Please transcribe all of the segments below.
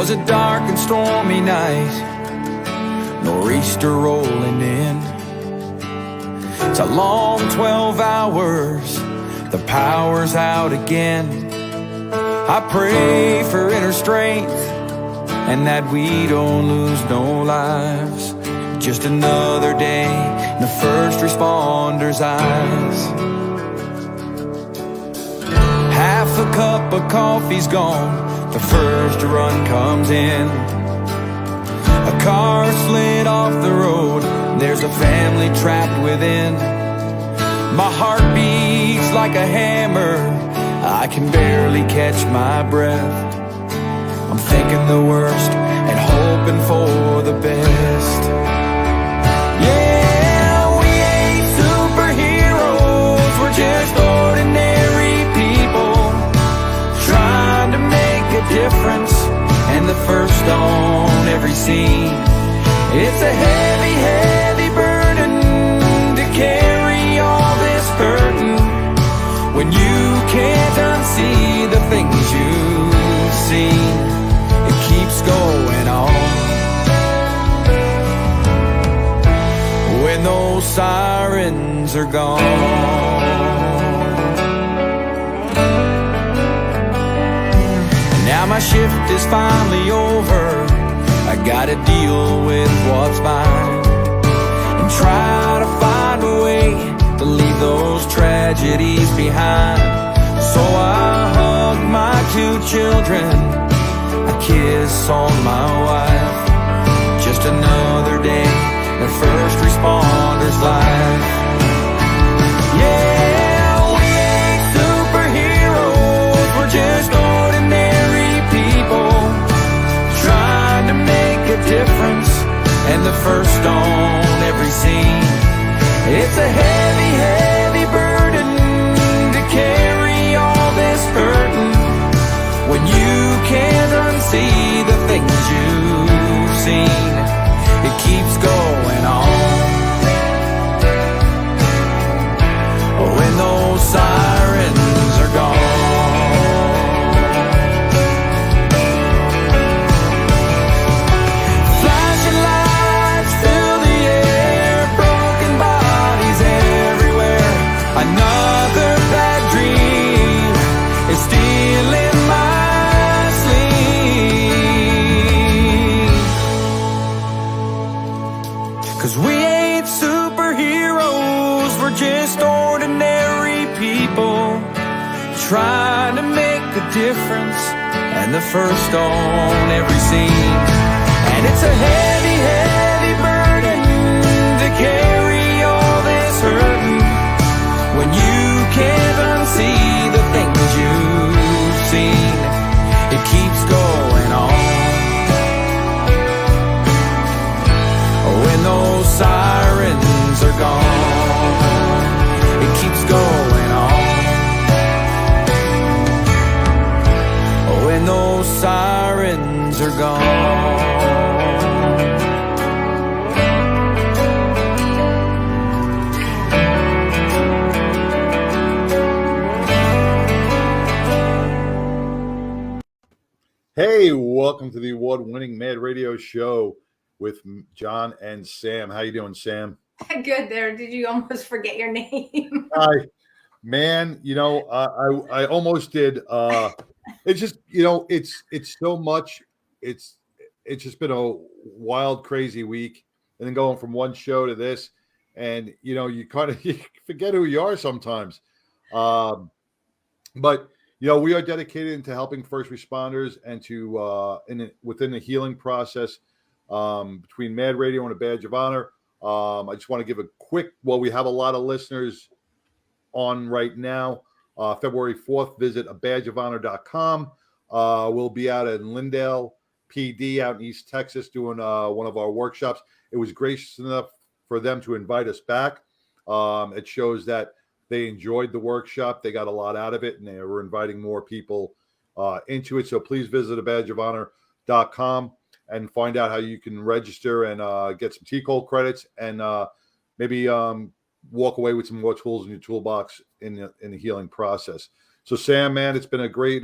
'twas a dark and stormy night, nor'easter rolling in. It's a long 12 hours, the power's out again. I pray for inner strength and that we don't lose no lives. Just another day in the first responders' eyes. Half a cup of coffee's gone, the first run comes in. A car slid off the road, there's a family trapped within. My heart beats like a hammer, I can barely catch my breath. I'm thinking the worst and hoping for the best. Yeah, we ain't superheroes, we're just ordinary people trying to make a difference, and the first on every scene. It's a heavy, heavy burden to carry all this burden when you can't unsee the things you've seen. It keeps going on. When those sirens are gone. Now my shift is finally over, I gotta deal with what's mine and try to find a way to leave those tragedies behind. So I hug my 2 children, I kiss on my wife. Just another day in the first responder's life. Yeah, we ain't superheroes, we're just ordinary people trying to make a difference, and the first on every scene. It's a heavy, heavy burden to carry all this burden when you can't unsee the things you've seen. It keeps going on. When those sirens are gone. Flashing lights fill the air, broken bodies everywhere. Another bad dream is stealing my sleep. 'Cause we ain't superheroes, we're just ordinary people trying to make a difference, and the first on every scene. And it's a heavy, heavy burden to carry all this hurting when you can't unsee the things you've seen. It keeps going on. When those sirens are gone, it keeps going on. When those sirens are gone. Hey, welcome to the award-winning Mad Radio Show with John and Sam. How you doing, Sam? Good there. Did you almost forget your name? Hi, man. I almost did. It's just, it's so much. It's just been a wild, crazy week, and then going from one show to this, and you kind of you forget who you are sometimes. But we are dedicated to helping first responders and to within the healing process. Between Mad Radio and a Badge of Honor. I just want to give a quick, we have a lot of listeners on right now. February 4th, visit abadgeofhonor.com. We'll be out in Lindale, PD, out in East Texas, doing one of our workshops. It was gracious enough for them to invite us back. It shows that they enjoyed the workshop. They got a lot out of it, and they were inviting more people into it. So please visit abadgeofhonor.com. and find out how you can register and get some T-Code credits and maybe walk away with some more tools in your toolbox in the healing process. So, Sam, man, it's been a great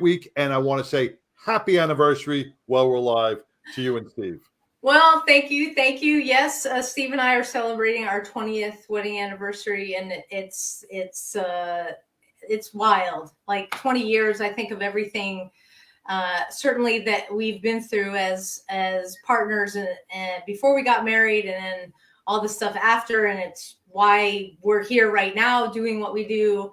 week, and I want to say happy anniversary while we're live to you and Steve. Well, thank you. Thank you. Yes, Steve and I are celebrating our 20th wedding anniversary, and it's wild. Like 20 years, I think of everything, certainly that we've been through as partners and before we got married, and then all the stuff after, and it's why we're here right now doing what we do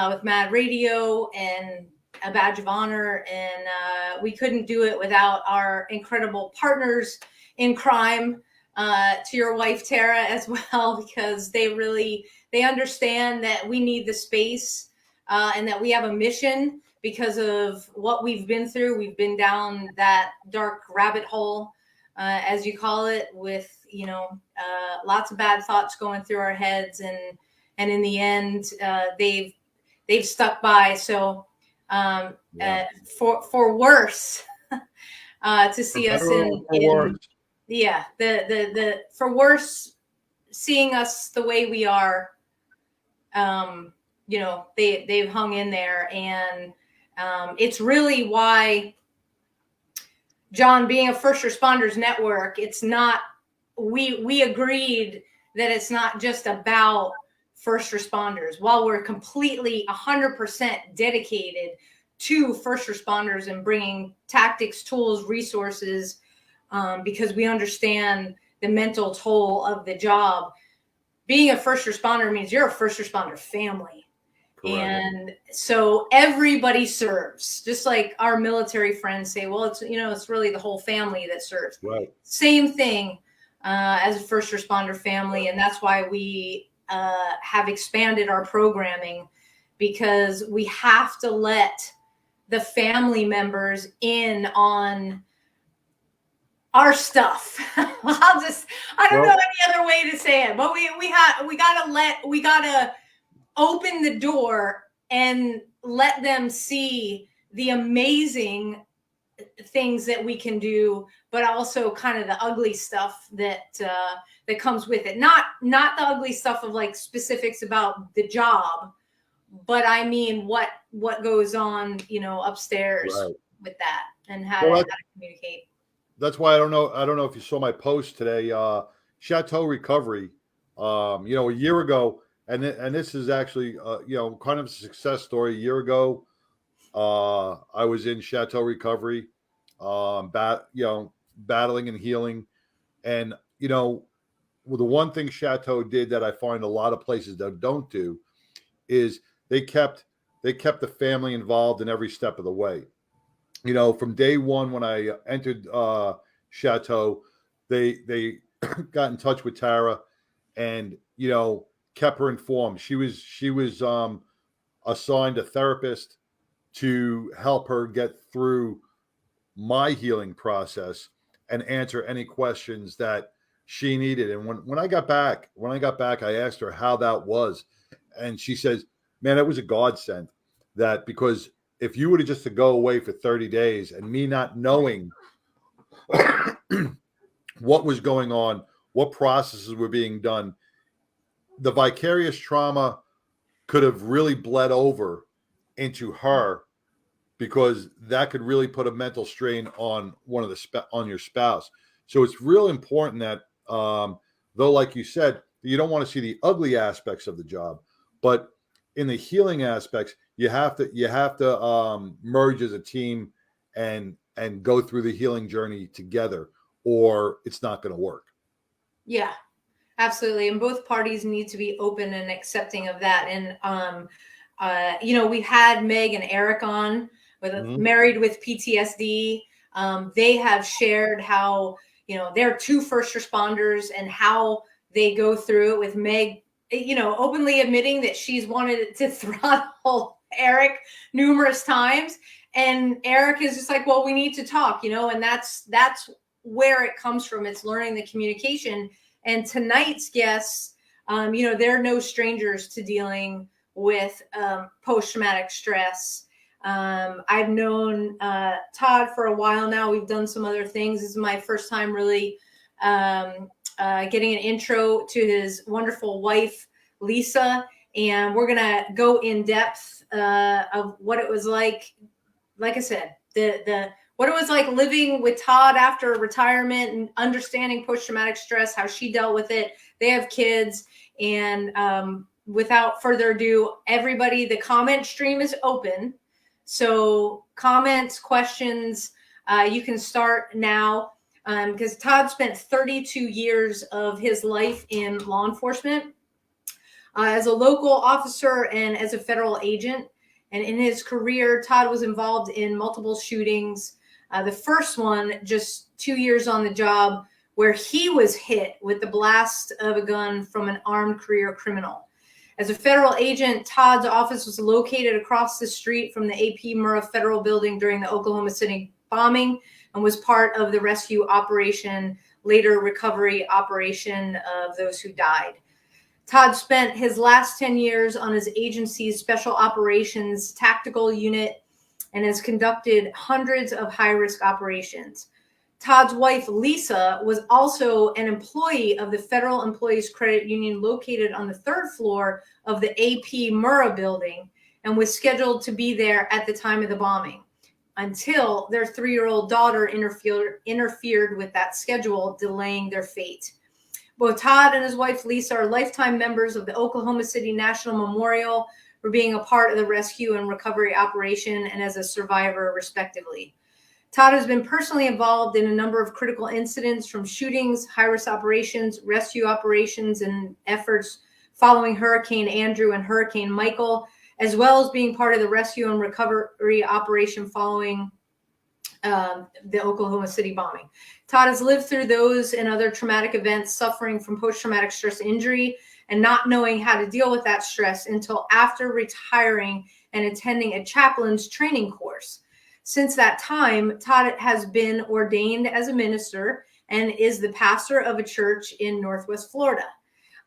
with Mad Radio and a badge of honor, and we couldn't do it without our incredible partners in crime, to your wife Tara as well, because they understand that we need the space and that we have a mission because of what we've been through. We've been down that dark rabbit hole, as you call it, with lots of bad thoughts going through our heads, and in the end they've stuck by. So for worse, to see us in the for worse, seeing us the way we are, they've hung in there, and it's really why, John, being a first responders network, it's not, we agreed that it's not just about first responders. While we're completely 100% dedicated to first responders and bringing tactics, tools, resources, because we understand the mental toll of the job. Being a first responder means you're a first responder family. Correct. And so everybody serves, just like our military friends say, well, it's really the whole family that serves. Right. Same thing as a first responder family. And that's why we have expanded our programming, because we have to let the family members in on our stuff. I don't know any other way to say it, but we gotta open the door and let them see the amazing things that we can do, but also kind of the ugly stuff that comes with it. Not the ugly stuff of like specifics about the job, but I mean what goes on, upstairs with that, and how to communicate. That's why I don't know if you saw my post today. Chateau Recovery, a year ago, and this is actually kind of a success story. A year ago, I was in Chateau Recovery, battling and healing, and the one thing Chateau did that I find a lot of places that don't do is they kept the family involved in every step of the way. From day one when I entered Chateau, they got in touch with Tara and kept her informed. She was assigned a therapist to help her get through my healing process and answer any questions that she needed. And when I got back, I asked her how that was, and she says, "Man, it was a godsend. That because if you were to just to go away for 30 days and me not knowing what was going on, what processes were being done, the vicarious trauma could have really bled over into her, because that could really put a mental strain on on your spouse." So it's real important that, though, like you said, you don't want to see the ugly aspects of the job, but in the healing aspects, you have to merge as a team and go through the healing journey together, or it's not going to work. Yeah, absolutely. And both parties need to be open and accepting of that. And we've had Meg and Eric on with Married with PTSD. They have shared how they're two first responders and how they go through it, with Meg openly admitting that she's wanted to throttle Eric numerous times, and Eric is just like, well, we need to talk, and that's where it comes from. It's learning the communication. And tonight's guests, they're no strangers to dealing with post-traumatic stress. I've known Todd for a while now. We've done some other things. This is my first time really getting an intro to his wonderful wife, Lisa. And we're going to go in depth of what it was like I said, the what it was like living with Todd after retirement and understanding post-traumatic stress, how she dealt with it. They have kids. And without further ado, everybody, the comment stream is open. So comments, questions, you can start now, because Todd spent 32 years of his life in law enforcement as a local officer and as a federal agent. And in his career, Todd was involved in multiple shootings. The first one, just 2 years on the job, where he was hit with the blast of a gun from an armed career criminal. As a federal agent, Todd's office was located across the street from the AP Murrah Federal Building during the Oklahoma City bombing and was part of the rescue operation, later recovery operation of those who died. Todd spent his last 10 years on his agency's special operations tactical unit and has conducted hundreds of high-risk operations. Todd's wife, Lisa, was also an employee of the Federal Employees Credit Union located on the third floor of the AP Murrah building and was scheduled to be there at the time of the bombing until their 3-year-old daughter interfered with that schedule, delaying their fate. Both Todd and his wife, Lisa, are lifetime members of the Oklahoma City National Memorial for being a part of the rescue and recovery operation and as a survivor, respectively. Todd has been personally involved in a number of critical incidents, from shootings, high-risk operations, rescue operations, and efforts following Hurricane Andrew and Hurricane Michael, as well as being part of the rescue and recovery operation following the Oklahoma City bombing. Todd has lived through those and other traumatic events, suffering from post-traumatic stress injury and not knowing how to deal with that stress until after retiring and attending a chaplain's training course. Since that time, Todd has been ordained as a minister and is the pastor of a church in Northwest Florida.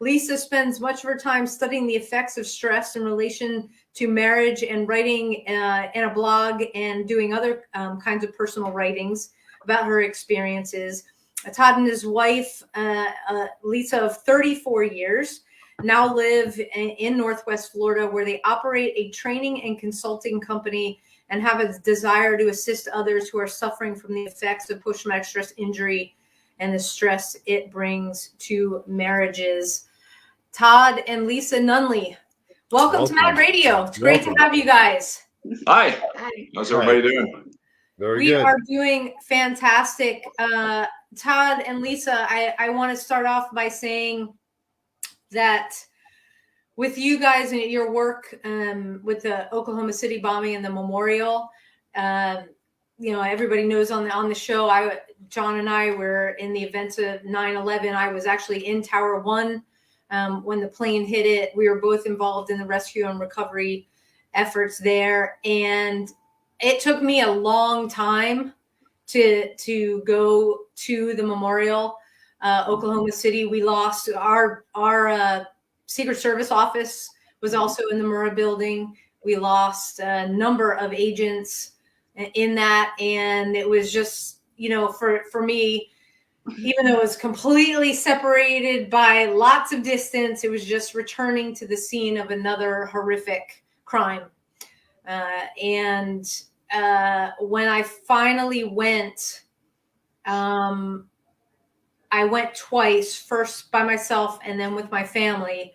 Lisa spends much of her time studying the effects of stress in relation to marriage and writing in a blog and doing other kinds of personal writings about her experiences. Todd and his wife, Lisa, of 34 years, now live in Northwest Florida, where they operate a training and consulting company and have a desire to assist others who are suffering from the effects of post-traumatic stress injury and the stress it brings to marriages. Todd and Lisa Nunley, welcome to Mad Radio. It's great to have you guys. Hi. How's everybody doing? Very We good. are doing fantastic. Todd and Lisa, I want to start off by saying that with you guys and your work with the Oklahoma City bombing and the memorial, everybody knows on the show, John and I were in the events of 9/11. I was actually in Tower 1 when the plane hit it. We were both involved in the rescue and recovery efforts there. And it took me a long time to go to the memorial. Oklahoma City, we lost our Secret Service office was also in the Murrah building. We lost a number of agents in that. And it was just, for me, even though it was completely separated by lots of distance, it was just returning to the scene of another horrific crime. And when I finally went, I went twice, first by myself and then with my family.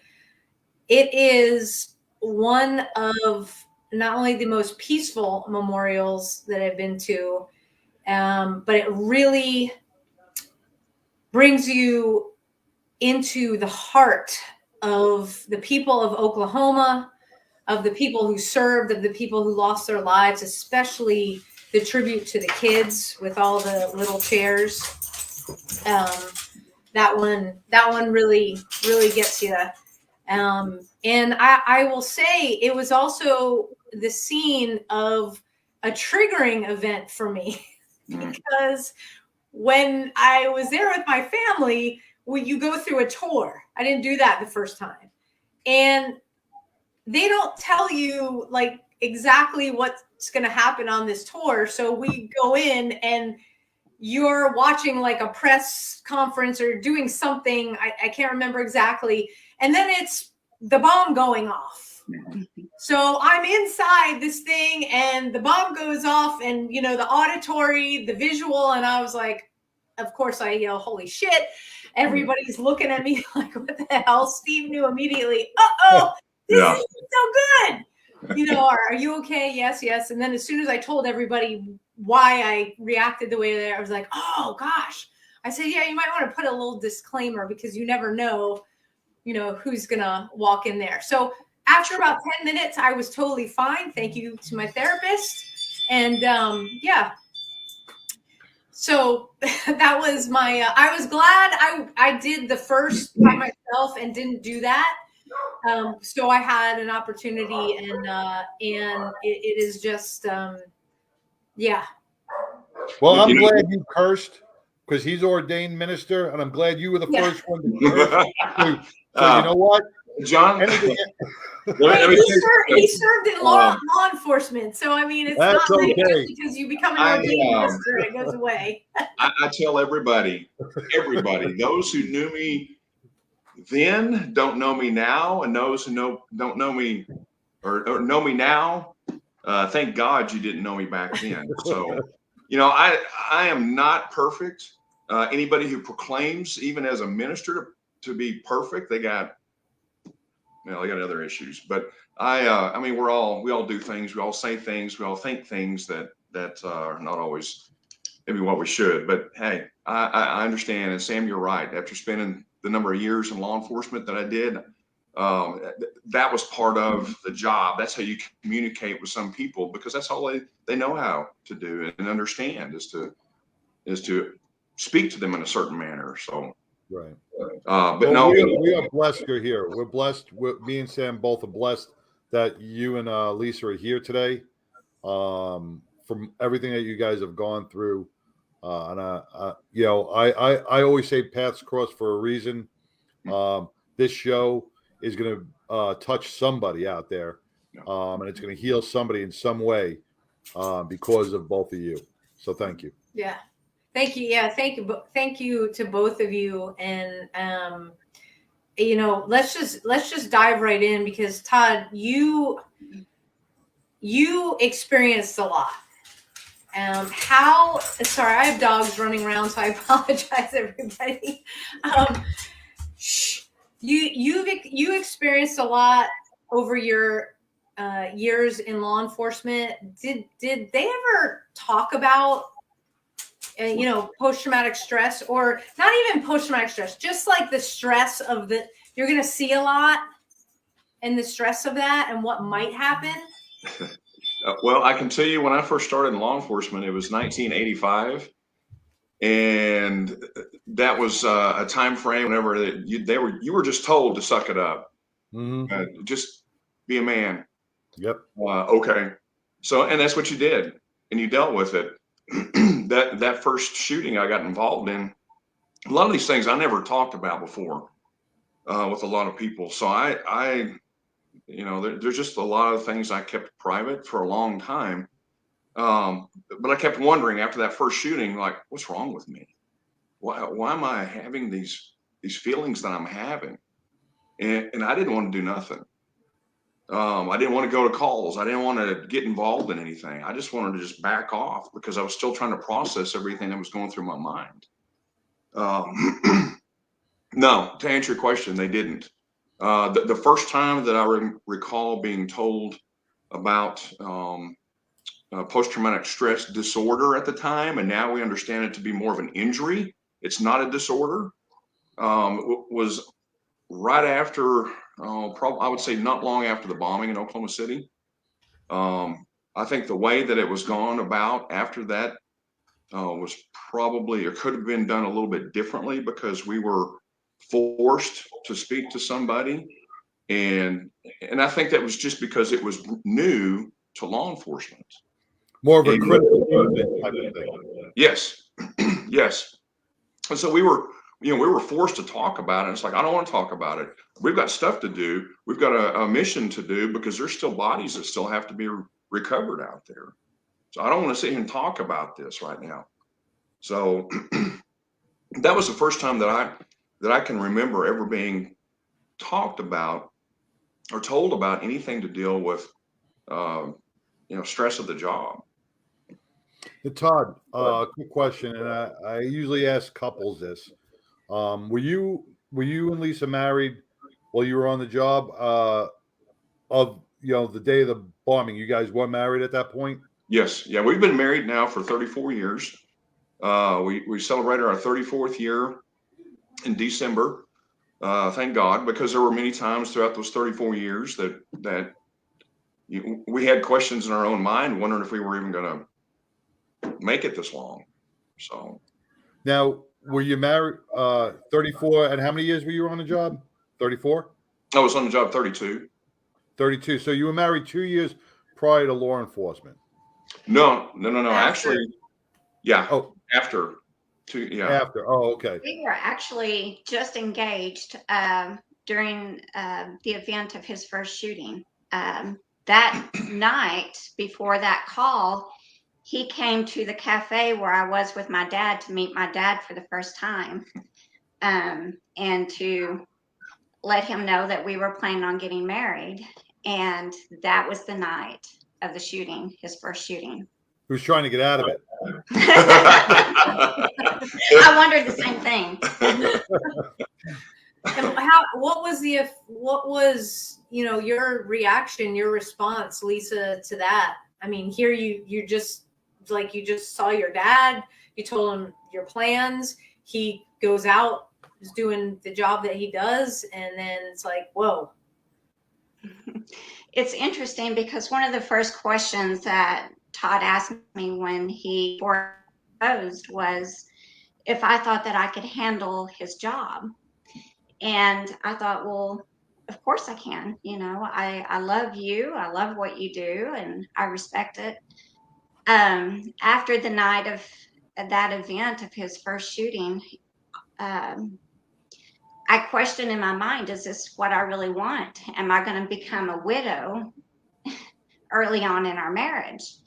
It is one of not only the most peaceful memorials that I've been to, but it really brings you into the heart of the people of Oklahoma, of the people who served, of the people who lost their lives, especially the tribute to the kids with all the little chairs. That one really, really gets you. And I will say it was also the scene of a triggering event for me because when I was there with my family, you go through a tour. I didn't do that the first time. And they don't tell you like exactly what's going to happen on this tour. So we go in and you're watching like a press conference or doing something. I can't remember exactly. And then it's the bomb going off. So I'm inside this thing and the bomb goes off and, you know, the auditory, the visual. And I was like, of course I yell, holy shit. Everybody's looking at me like, what the hell? Steve knew immediately. Uh-oh, this Yeah. isn't so good. You know, are you okay? Yes, yes. And then as soon as I told everybody why I reacted the way that I was like, oh gosh. I said, yeah, you might want to put a little disclaimer because you never know, you know, who's gonna walk in there. So after about 10 minutes, I was totally fine. Thank you to my therapist. And yeah. So that was my, I was glad I did the first by myself and didn't do that. So I had an opportunity and it is just, yeah. Well, I'm glad you cursed because he's ordained minister, and I'm glad you were the first one to curse. So you know what, John? He served in law enforcement, so I mean, it's not like just because you become an ordained minister, it goes away. I tell everybody, those who knew me then don't know me now, and those who don't know me or know me now, thank God you didn't know me back then. So, you know, I am not perfect. Anybody who proclaims, even as a minister, to be perfect, they got other issues. But I mean, we all do things, we all say things, we all think things that are not always maybe what we should. But hey, I understand. And Sam, you're right. After spending the number of years in law enforcement that I did, that was part of the job. That's how you communicate with some people, because that's all they know how to do and understand is to speak to them in a certain manner. So. Right. But well, no, we are blessed you're here. We're blessed. Me and Sam both are blessed that you and Lisa are here today. From everything that you guys have gone through, and I always say paths cross for a reason. This show is going to touch somebody out there, and it's going to heal somebody in some way because of both of you. So thank you. Yeah. Thank you. Yeah, thank you. Thank you to both of you. And you know, let's just dive right in because Todd, you experienced a lot. Sorry, I have dogs running around, so I apologize, everybody. You experienced a lot over your years in law enforcement. Did they ever talk about post-traumatic stress, or not even post-traumatic stress, just like the stress of you're going to see a lot and the stress of that and what might happen? Well, I can tell you when I first started in law enforcement, it was 1985. And that was a time frame whenever you were just told to suck it up. Mm-hmm. Just be a man. Yep. Okay. So, and that's what you did, and you dealt with it. that first shooting I got involved in, a lot of these things I never talked about before with a lot of people. So there's just a lot of things I kept private for a long time. But I kept wondering after that first shooting, like, what's wrong with me? Why am I having these feelings that I'm having? And I didn't want to do nothing. I didn't want to go to calls. I didn't want to get involved in anything. I just wanted to just back off because I was still trying to process everything that was going through my mind. No, to answer your question, they didn't. The first time that I recall being told about post-traumatic stress disorder at the time, and now we understand it to be more of an injury. It's not a disorder. Was right after, I would say not long after the bombing in Oklahoma City. I think the way that it was gone about after that was probably, or could have been done a little bit differently, because we were forced to speak to somebody. And I think that was just because it was new to law enforcement. More of a critical type of thing. Yes. Yes. And so we were forced to talk about it. It's like, I don't want to talk about it. We've got stuff to do. We've got a mission to do, because there's still bodies that still have to be recovered out there. So I don't want to sit here and talk about this right now. So that was the first time that I can remember ever being talked about or told about anything to deal with, stress of the job. Hey, Todd, quick question, and I usually ask couples this. Were you and Lisa married while you were on the job? Of the day of the bombing, you guys were married at that point? Yes, yeah, we've been married now for 34 years. We celebrated our 34th year in December. Thank God, because there were many times throughout those 34 years that we had questions in our own mind, wondering if we were even going to make it this long. So now, were you married 34, and how many years were you on the job? 34? I was on the job 32. 32. So you were married 2 years prior to law enforcement? No. After. Actually, yeah. Oh, after. Yeah. After. Oh, okay. We were actually just engaged during the event of his first shooting. That night before that call, he came to the cafe where I was with my dad to meet my dad for the first time, and to let him know that we were planning on getting married. And that was the night of the shooting, his first shooting. He was trying to get out of it. I wondered the same thing. And what was your reaction, your response, Lisa, to that? I mean, here you just saw your dad, you told him your plans, he goes out, is doing the job that he does, and then it's like, whoa. It's interesting because one of the first questions that Todd asked me when he proposed was if I thought that I could handle his job. And I thought, well, of course I can. I love you. I love what you do, and I respect it. After the night of that event of his first shooting, I questioned in my mind, is this what I really want? Am I going to become a widow early on in our marriage?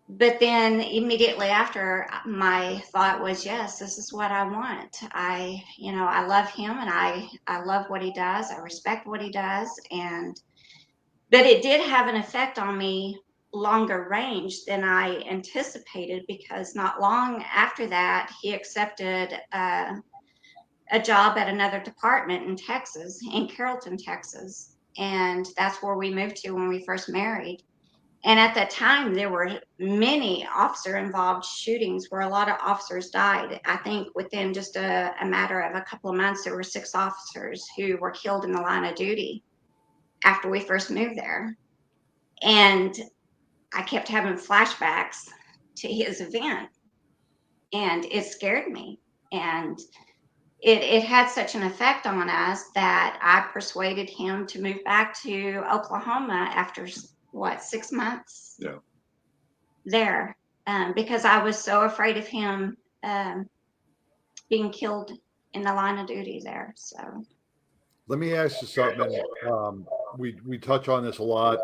But then immediately after, my thought was, yes, this is what I want. I love him, and I love what he does. I respect what he does. But it did have an effect on me longer range than I anticipated, because not long after that, he accepted a job at another department in Texas, in Carrollton, Texas. And that's where we moved to when we first married. And at that time, there were many officer-involved shootings where a lot of officers died. I think within just a matter of a couple of months, there were 6 officers who were killed in the line of duty after we first moved there. And I kept having flashbacks to his event, and it scared me. And it had such an effect on us that I persuaded him to move back to Oklahoma after 6 months? Yeah. There, because I was so afraid of him being killed in the line of duty there. So let me ask you something. We touch on this a lot,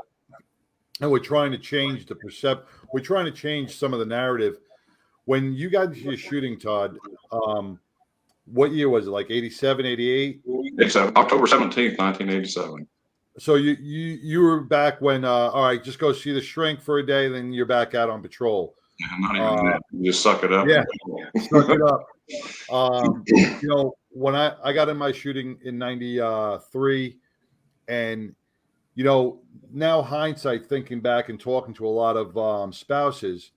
and we're trying to change the percept. We're trying to change some of the narrative. When you got into your shooting, Todd, what year was it? Like 87, 88? It's October 17th, 1987. So you were back when all right, just go see the shrink for a day, then you're back out on patrol. Not even that. You just suck it up. Yeah, suck it up. When I got in my shooting in 93, and now hindsight, thinking back and talking to a lot of spouses,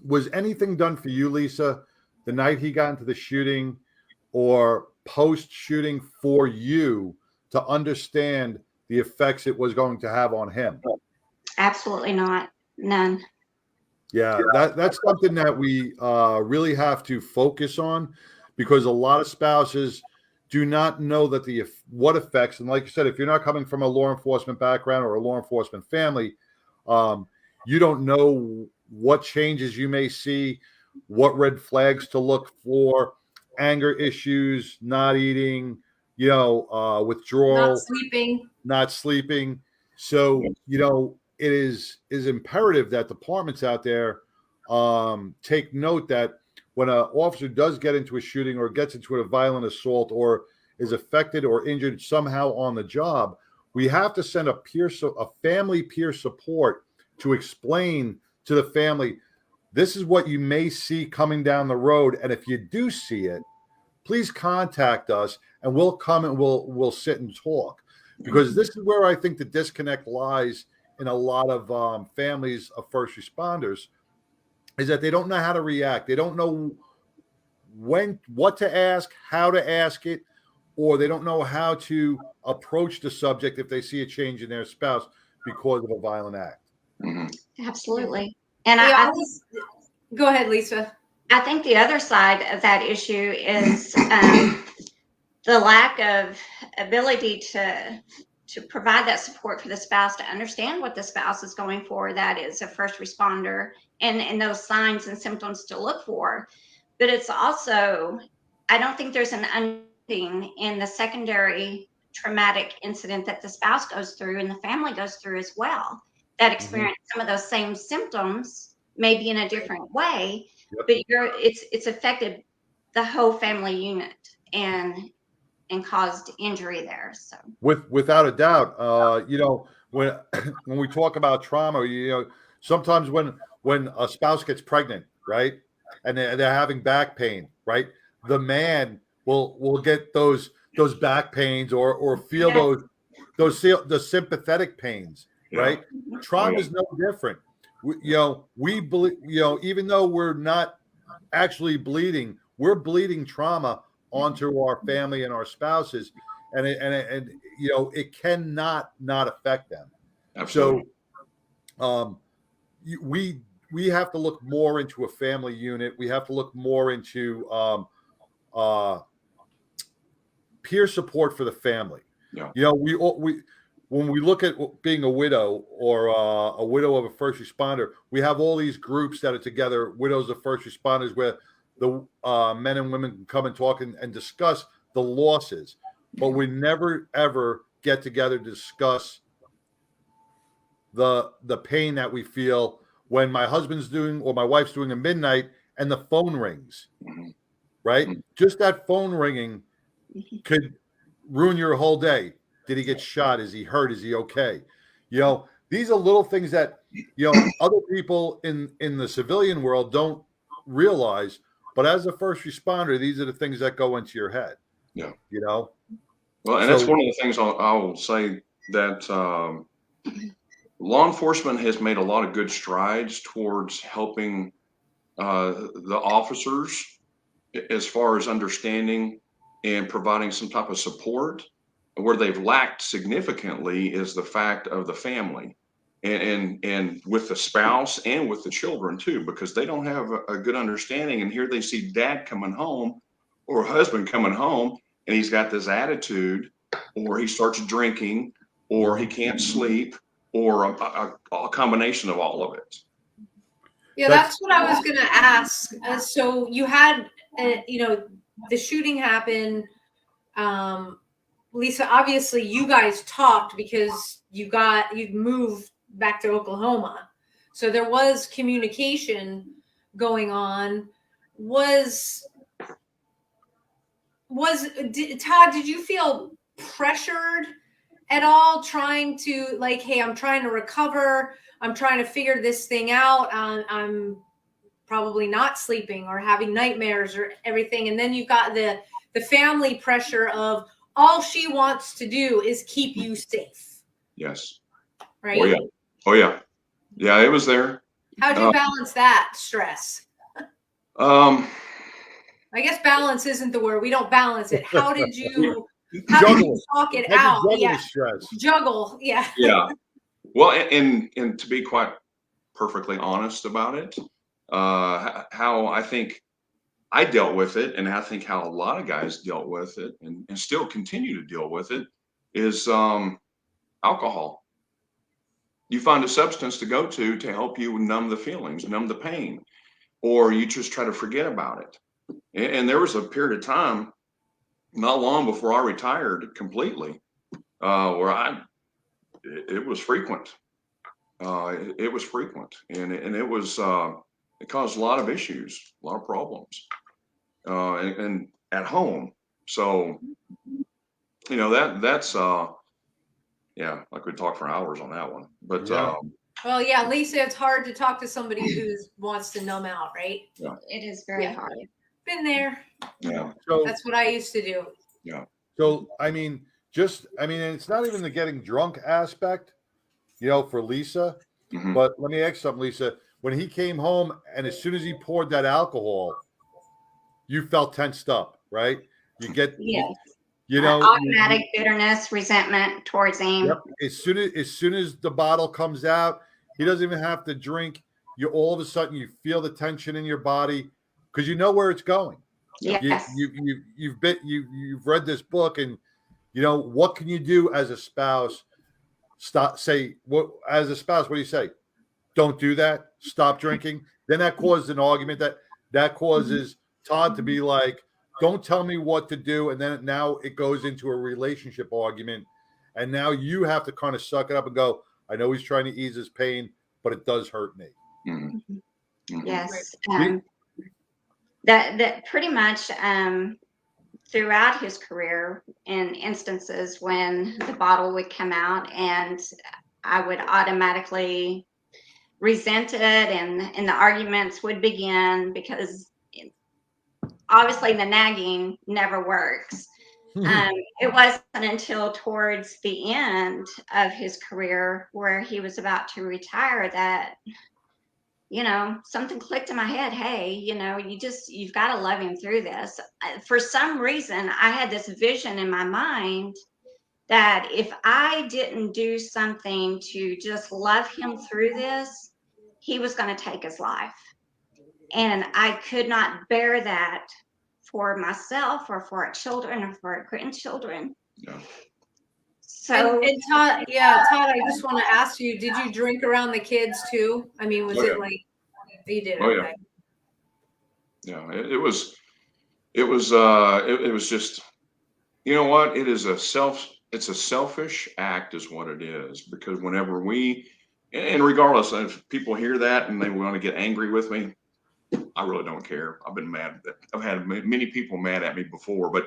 was anything done for you, Lisa, the night he got into the shooting or post shooting for you to understand the effects it was going to have on him? absolutely not. None. Yeah, that's something that we really have to focus on, because a lot of spouses do not know that what effects, and like you said, if you're not coming from a law enforcement background or a law enforcement family, you don't know what changes you may see, what red flags to look for, anger issues, not eating, withdrawal, not sleeping. So, it is imperative that departments out there take note that when an officer does get into a shooting or gets into a violent assault or is affected or injured somehow on the job, we have to send a family peer support to explain to the family, this is what you may see coming down the road. And if you do see it, please contact us and we'll come and we'll sit and talk. Because this is where I think the disconnect lies in a lot of families of first responders, is that they don't know how to react. They don't know what to ask, how to ask it, or they don't know how to approach the subject if they see a change in their spouse because of a violent act. Absolutely. And go ahead, Lisa. I think the other side of that issue is the lack of ability to provide that support for the spouse, to understand what the spouse is going for, that is a first responder, and those signs and symptoms to look for. But it's also, I don't think there's an understanding in the secondary traumatic incident that the spouse goes through and the family goes through as well, that experience some of those same symptoms, maybe in a different way, but it's affected the whole family unit and caused injury there. So without a doubt, when when we talk about trauma, sometimes when a spouse gets pregnant, right, and they're having back pain, right, the man will get those back pains or feel the sympathetic pains, right? Trauma is no different. We believe, even though we're not actually bleeding, we're bleeding trauma onto our family and our spouses, and it cannot not affect them. Absolutely. So we have to look more into a family unit. We have to look more into peer support for the family. We when we look at being a widow or a widow of a first responder, we have all these groups that are together, widows of first responders, where the men and women can come and talk and discuss the losses, but we never ever get together to discuss the pain that we feel when my husband's doing or my wife's doing a midnight and the phone rings, right? Just that phone ringing could ruin your whole day. Did he get shot? Is he hurt? Is he okay? These are little things that other people in the civilian world don't realize. But as a first responder, these are the things that go into your head. Yeah. Well, and that's one of the things I'll say, that law enforcement has made a lot of good strides towards helping the officers as far as understanding and providing some type of support. Where they've lacked significantly is the fact of the family and with the spouse and with the children too, because they don't have a good understanding. And here they see dad coming home or husband coming home, and he's got this attitude, or he starts drinking, or he can't sleep, or a combination of all of it. Yeah, that's what I was going to ask. So you had, the shooting happened. Lisa, obviously you guys talked because you moved back to Oklahoma. So there was communication going on. Todd, did you feel pressured at all, trying to, like, hey, I'm trying to recover, I'm trying to figure this thing out, I'm probably not sleeping or having nightmares or everything, and then you've got the family pressure of all she wants to do is keep you safe? Yes. Right? Oh yeah, it was there. How'd you balance that stress? I guess balance isn't the word. We don't balance it. How did you talk it out? Juggle. Yeah. Well, and to be quite perfectly honest about it, how I think I dealt with it, and I think how a lot of guys dealt with it and still continue to deal with it, is alcohol. You find a substance to go to help you numb the feelings, numb the pain, or you just try to forget about it. And there was a period of time not long before I retired completely, where it was frequent. It was frequent, and it caused a lot of issues, a lot of problems, and at home. So, that's Yeah, I could talk for hours on that one. But Yeah. Well, yeah, Lisa, it's hard to talk to somebody who wants to numb out, right? yeah, It is very hard. Been there. yeah, So That's what I used to do. yeah. So, I mean, and it's not even the getting drunk aspect, for Lisa. Mhm. But let me ask you something, Lisa. When he came home and as soon as he poured that alcohol, you felt tensed up, right? You get, Yes. you know, Automatic bitterness, resentment towards him. yep. As soon as the bottle comes out, he doesn't even have to drink. You all of a sudden you feel the tension in your body because you know where it's going. Yes. You've read this book, and what can you do as a spouse? As a spouse, what do you say? Don't do that. Stop drinking. Then that causes an argument that causes Todd to be like, don't tell me what to do. And then now it goes into a relationship argument. And now you have to kind of suck it up and go, I know he's trying to ease his pain, but it does hurt me. Mhm. Mhm. Yes. That pretty much throughout his career, in instances when the bottle would come out and I would automatically resent it, and the arguments would begin because obviously the nagging never works. It wasn't until towards the end of his career where he was about to retire that something clicked in my head. Hey, you've got to love him through this. For some reason, I had this vision in my mind that if I didn't do something to just love him through this, he was going to take his life. And I could not bear that for myself or for our children or for our grandchildren. Yeah. So, and Todd, I just want to ask you, did you drink around the kids too? I mean, was it like you did? Oh, Okay. Yeah. It was just, you know what? It's a selfish act is what it is, because whenever and regardless if people hear that and they want to get angry with me, I really don't care. I've been mad. I've had many people mad at me before, but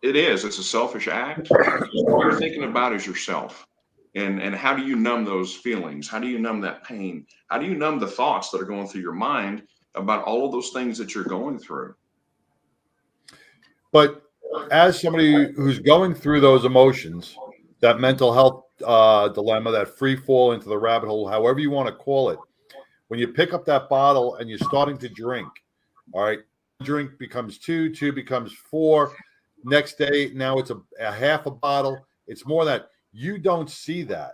it's a selfish act. All you're thinking about is yourself. And how do you numb those feelings? How do you numb that pain? How do you numb the thoughts that are going through your mind about all of those things that you're going through? But as somebody who's going through those emotions, that mental health dilemma, that free fall into the rabbit hole, however you want to call it, when you pick up that bottle and you're starting to drink, all right, drink becomes two becomes four. Next day, now it's a half a bottle. It's more that you don't see that.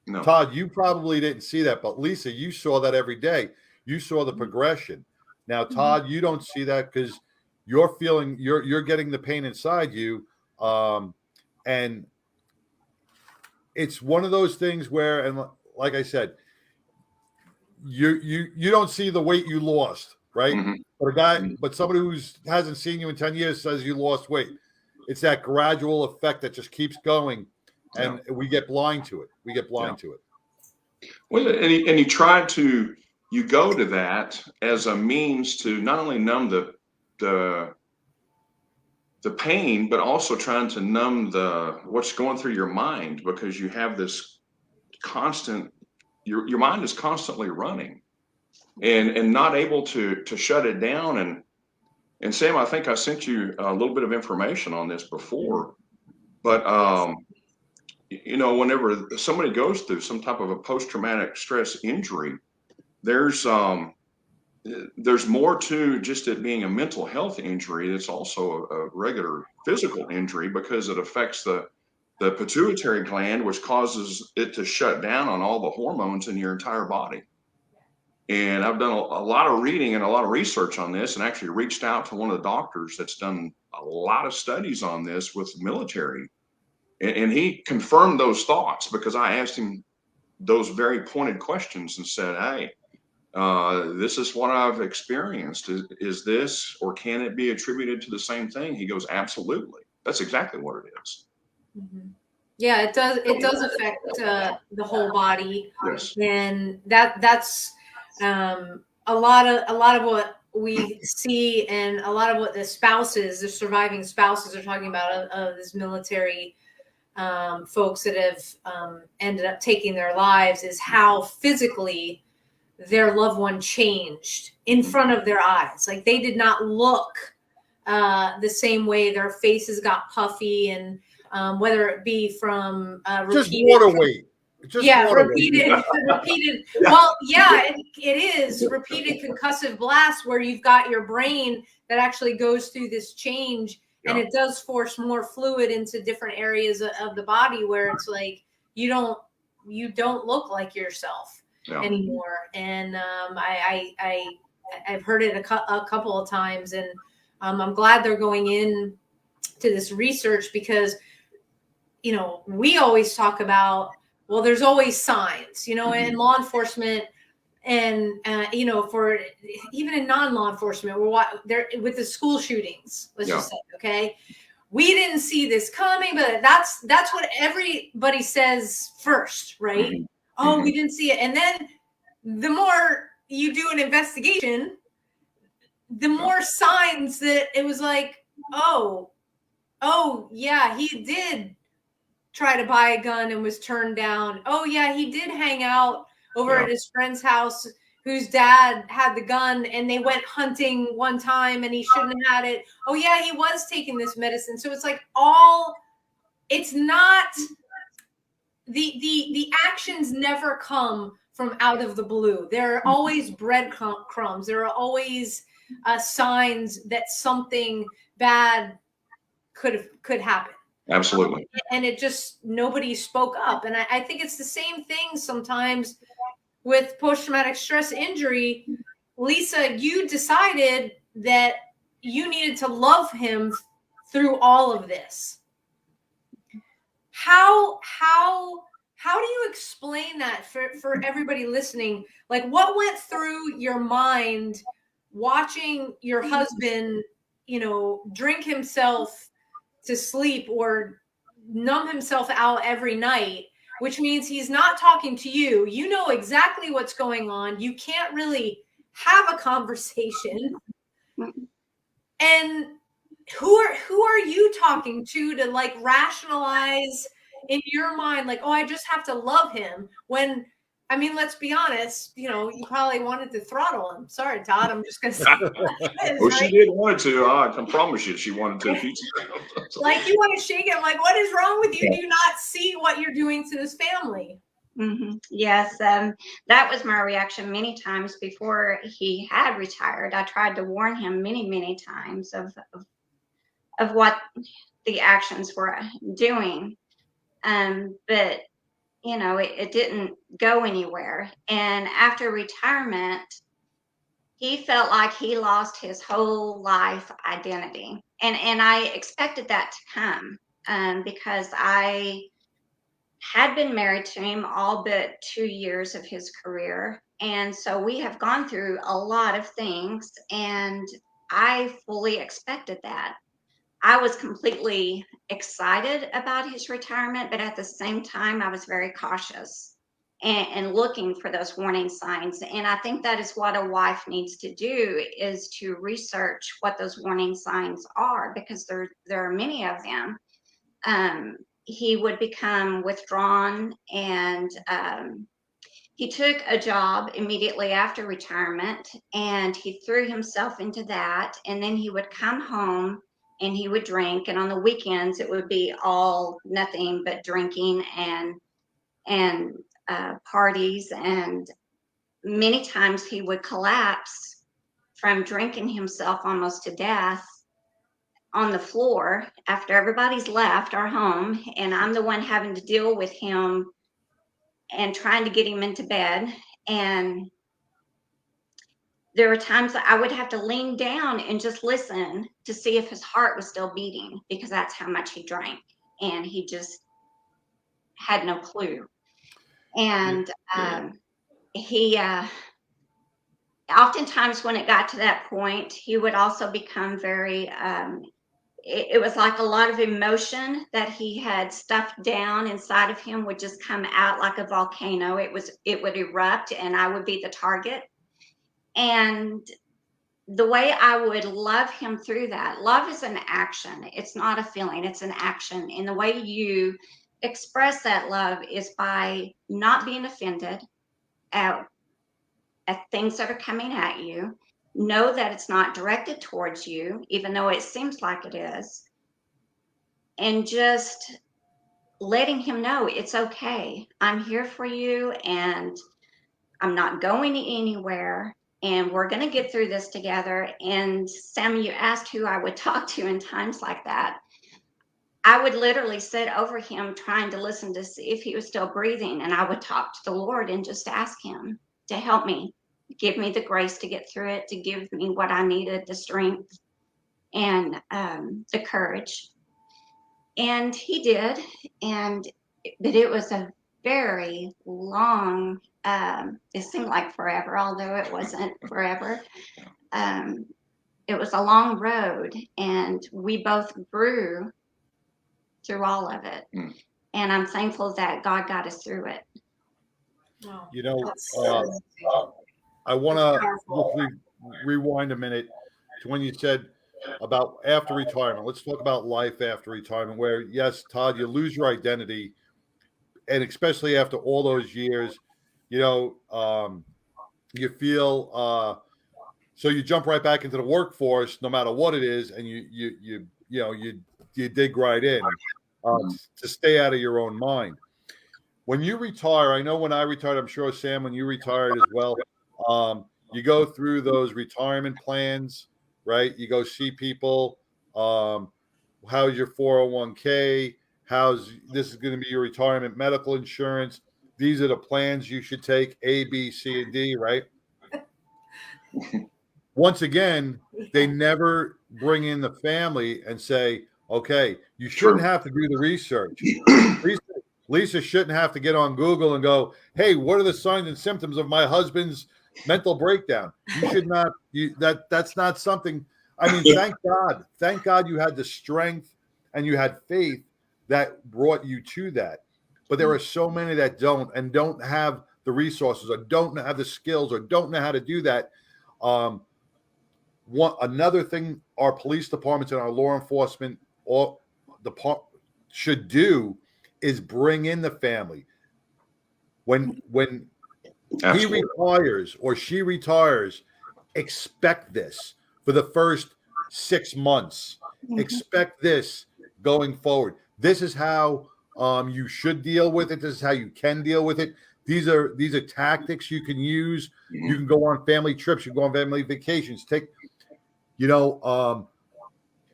No. Todd, you probably didn't see that, but Lisa, you saw that every day. You saw the progression. Now, Todd, you don't see that because you're feeling you're getting the pain inside you, and it's one of those things where, and like I said, you don't see the weight you lost, right? Mhm. But somebody who hasn't seen you in 10 years says you lost weight. It's that gradual effect that just keeps going, and we get blind to it. To it. Well, and you go to that as a means to not only numb the pain, but also trying to numb what's going through your mind, because you have this constant, your mind is constantly running and not able to shut it down. And Sam, I think I sent you a little bit of information on this before, but whenever somebody goes through some type of a post-traumatic stress injury, there's more to just it being a mental health injury. It's also a regular physical injury, because it affects the pituitary gland, which causes it to shut down on all the hormones in your entire body. And I've done a lot of reading and a lot of research on this, and actually reached out to one of the doctors that's done a lot of studies on this with the military. And he confirmed those thoughts, because I asked him those very pointed questions and said, hey, this is what I've experienced. Is this, or can it be attributed to the same thing? He goes, absolutely. That's exactly what it is. Mm-hmm. Yeah, it does. It does affect the whole body. Yes. And that's a lot of what we see, and a lot of what the surviving spouses are talking about of this military folks that have ended up taking their lives is how physically their loved one changed in front of their eyes. Like they did not look the same way. Their faces got puffy, and whether it be from just water weight. Repeated. Well, yeah, it is repeated concussive blasts where you've got your brain that actually goes through this change, and it does force more fluid into different areas of the body where it's like you don't look like yourself anymore. And I've heard it a couple of times, and I'm glad they're going in to this research because, you know, we always talk about, well, there's always signs, you know, in law enforcement and, you know, for even in non-law enforcement, there with the school shootings, let's just say, okay, we didn't see this coming, but that's what everybody says first, right? Oh, we didn't see it. And then the more you do an investigation, the more signs that it was like, oh yeah, he did try to buy a gun and was turned down. Oh yeah, he did hang out over at his friend's house whose dad had the gun, and they went hunting one time and he shouldn't have had it. Oh yeah, he was taking this medicine. So it's like it's not the actions never come from out of the blue. There are always breadcrumbs. There are always signs that something bad could happen. Absolutely. And it just, nobody spoke up. And I think it's the same thing sometimes with post-traumatic stress injury. Lisa, you decided that you needed to love him through all of this. How do you explain that for everybody listening? Like, what went through your mind watching your husband, you know, drink himself to sleep or numb himself out every night, which means he's not talking to you. You know exactly what's going on. You can't really have a conversation. And who are you talking to like rationalize in your mind, like, oh, I just have to love him, when, I mean, let's be honest, you know, you probably wanted to throttle him. Sorry, Todd, I'm just going to say. Well, she did want to. I can promise you she wanted to. Like, you want to shake him, like, what is wrong with you? Do you not see what you're doing to this family? Yes, that was my reaction many times before he had retired. I tried to warn him many times of what the actions were doing. But you know, it didn't go anywhere. And after retirement, he felt like he lost his whole life identity. And I expected that to come because I had been married to him all but 2 years of his career. And so we have gone through a lot of things, and I fully expected that. I was completely excited about his retirement, but at the same time, I was very cautious and looking for those warning signs. And I think that is what a wife needs to do, is to research what those warning signs are, because there are many of them. He would become withdrawn, and he took a job immediately after retirement, and he threw himself into that. And then he would come home and he would drink, and on the weekends it would be all nothing but drinking and parties, and many times he would collapse from drinking himself almost to death on the floor after everybody's left our home, and I'm the one having to deal with him and trying to get him into bed. And there were times that I would have to lean down and just listen to see if his heart was still beating, because that's how much he drank, and he just had no clue. And he oftentimes when it got to that point, he would also become very it was like a lot of emotion that he had stuffed down inside of him would just come out like a volcano. It would erupt, and I would be the target. And the way I would love him through that, love is an action. It's not a feeling, it's an action. And the way you express that love is by not being offended at things that are coming at you. Know that it's not directed towards you, even though it seems like it is. And just letting him know it's okay. I'm here for you and I'm not going anywhere. And we're going to get through this together. And Sam, you asked who I would talk to in times like that. I would literally sit over him trying to listen to see if he was still breathing. And I would talk to the Lord and just ask him to help me, give me the grace to get through it, to give me what I needed, the strength and the courage. And he did. But it was a very long, it seemed like forever, although it wasn't forever. It was a long road, and we both grew through all of it. And I'm thankful that God got us through it. Wow. You know, I want to rewind a minute to when you said about after retirement. Let's talk about life after retirement, where, yes, Todd, you lose your identity. And especially after all those years, you know, you feel, so you jump right back into the workforce, no matter what it is. And you dig right in to stay out of your own mind. When you retire, I know when I retired, I'm sure, Sam, when you retired as well, you go through those retirement plans, right? You go see people. How's your 401k? This is going to be your retirement medical insurance. These are the plans you should take, A, B, C, and D, right? Once again, they never bring in the family and say, okay, you shouldn't have to do the research. Lisa shouldn't have to get on Google and go, hey, what are the signs and symptoms of my husband's mental breakdown? You should not. That's not something. I mean, thank God you had the strength and you had faith that brought you to that. But there are so many that don't have the resources or don't have the skills or don't know how to do that. Another thing our police departments and our law enforcement should do is bring in the family. When he retires or she retires, expect this for the first 6 months. Expect this going forward. This is how you should deal with it. This is how you can deal with it. These are tactics you can use. You can go on family trips. You can go on family vacations.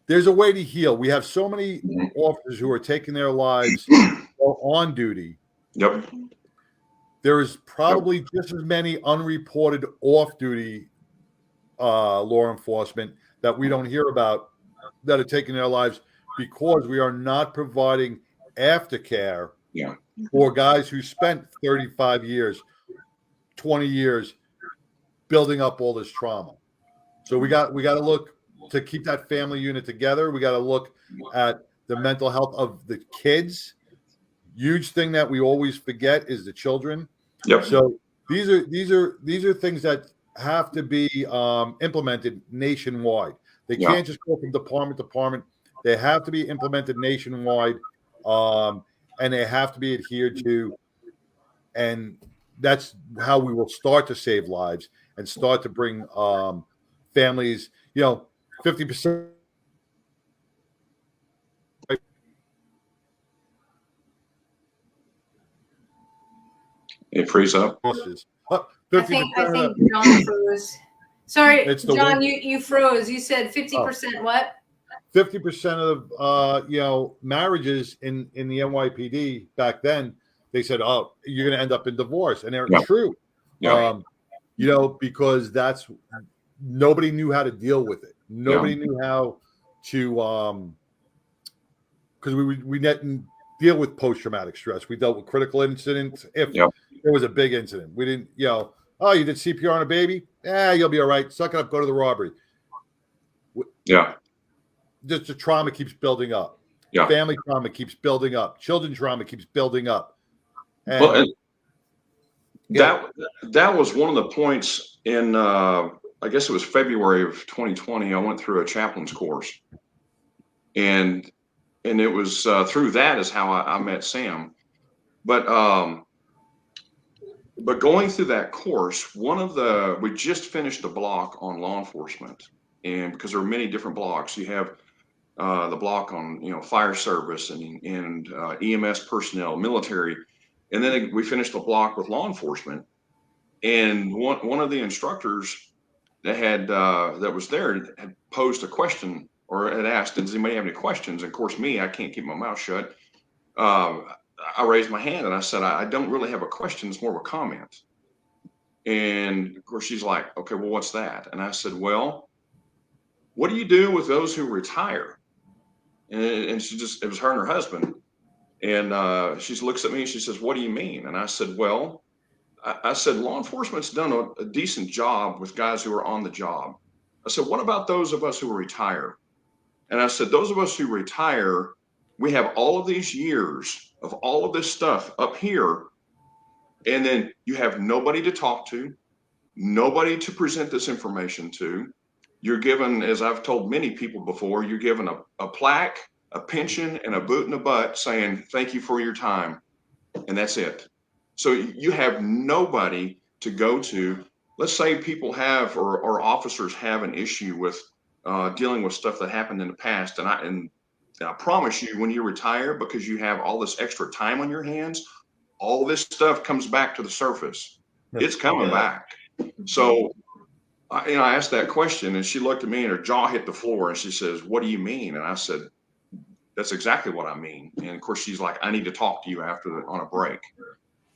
There's a way to heal. We have so many officers who are taking their lives on duty. Yep. There is probably just as many unreported off-duty law enforcement that we don't hear about that are taking their lives because we are not providing aftercare for guys who spent 35 years, 20 years building up all this trauma. So we got to look to keep that family unit together. We got to look at the mental health of the kids. Huge thing that we always forget is the children. Yep. So these are things that have to be implemented nationwide. They can't just go from department to department. They have to be implemented nationwide, and they have to be adhered to. And that's how we will start to save lives and start to bring families. 50%. It frees up. 50% I think John froze. Sorry, John, you froze. You said 50% what? 50% of marriages in the NYPD back then, they said, "Oh, you're going to end up in divorce," and they're true. Because nobody knew how to deal with it. Nobody knew how to because we didn't deal with post-traumatic stress. We dealt with critical incidents. If there was a big incident, we didn't. Oh, you did CPR on a baby? You'll be all right. Suck it up. Go to the robbery. Just the trauma keeps building up. Family trauma keeps building up. Children trauma keeps building up. And that was one of the points in I guess it was February of 2020. I went through a chaplain's course, and it was through that is how I met Sam. But going through that course, we just finished a block on law enforcement, and because there are many different blocks, you have the block on fire service and EMS personnel, military, and then we finished a block with law enforcement. And one of the instructors that was there had posed a question, or had asked, "Does anybody have any questions?" And of course, I can't keep my mouth shut. I raised my hand and I said, I don't really have a question. It's more of a comment. And of course, she's like, "Okay, well, what's that?" And I said, "Well, what do you do with those who retire?" And it was her and her husband. And she looks at me and she says, "What do you mean?" And I said, "Well, I said, law enforcement's done a decent job with guys who are on the job. I said, what about those of us who retire?" And I said, "Those of us who retire, we have all of these years of all of this stuff up here. And then you have nobody to talk to, nobody to present this information to. You're given, as I've told many people before, you're given a plaque, a pension, and a boot in the butt saying, 'Thank you for your time.' And that's it. So you have nobody to go to. Let's say people have, or officers have an issue with dealing with stuff that happened in the past. And I promise you, when you retire, because you have all this extra time on your hands, all this stuff comes back to the surface. It's coming back. So I asked that question, and she looked at me and her jaw hit the floor, and she says, "What do you mean?" And I said, "That's exactly what I mean." And of course, she's like, "I need to talk to you on a break."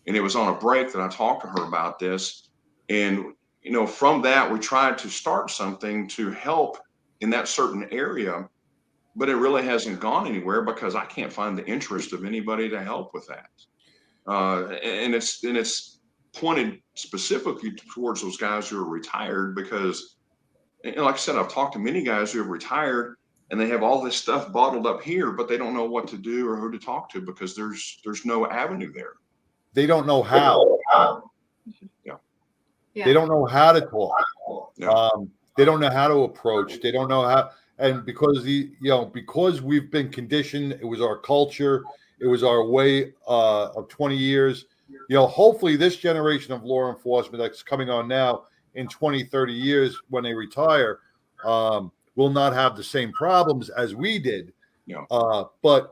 And it was on a break that I talked to her about this. And, from that, we tried to start something to help in that certain area, but it really hasn't gone anywhere because I can't find the interest of anybody to help with that. And it's pointed specifically towards those guys who are retired because, like I said, I've talked to many guys who have retired and they have all this stuff bottled up here, but they don't know what to do or who to talk to because there's no avenue there. They don't know how. Yeah. They don't know how to talk. Yeah. They don't know how to approach. They don't know how. And because because we've been conditioned, it was our culture, it was our way of 20 years. Hopefully this generation of law enforcement that's coming on now in 20, 30 years when they retire will not have the same problems as we did. Yeah. But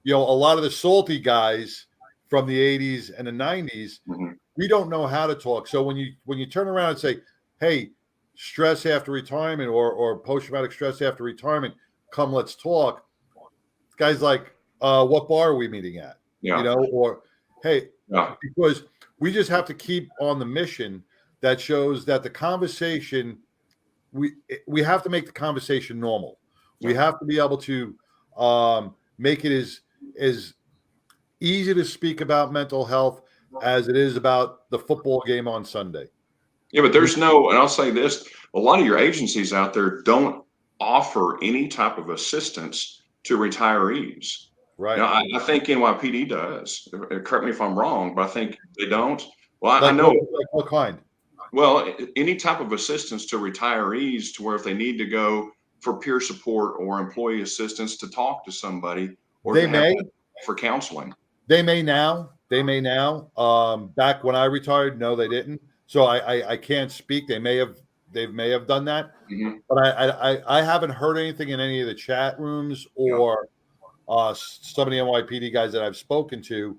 a lot of the salty guys from the 80s and the 90s, we don't know how to talk. So when you turn around and say, "Hey, stress after retirement or post-traumatic stress after retirement, come, let's talk," guys like, "What bar are we meeting at?" Yeah. Or, "Hey," because we just have to keep on the mission that shows that the conversation, we have to make the conversation normal. We have to be able to make it as easy to speak about mental health as it is about the football game on Sunday. Yeah, but and I'll say this, a lot of your agencies out there don't offer any type of assistance to retirees. Right. I think NYPD does. Correct me if I'm wrong, but I think they don't. Well, Like I know. Like what kind? Well, any type of assistance to retirees to where if they need to go for peer support or employee assistance to talk to somebody or for counseling. They may now. Back when I retired, no, they didn't. So I can't speak. They may have done that, but I haven't heard anything in any of the chat rooms or some of the NYPD guys that I've spoken to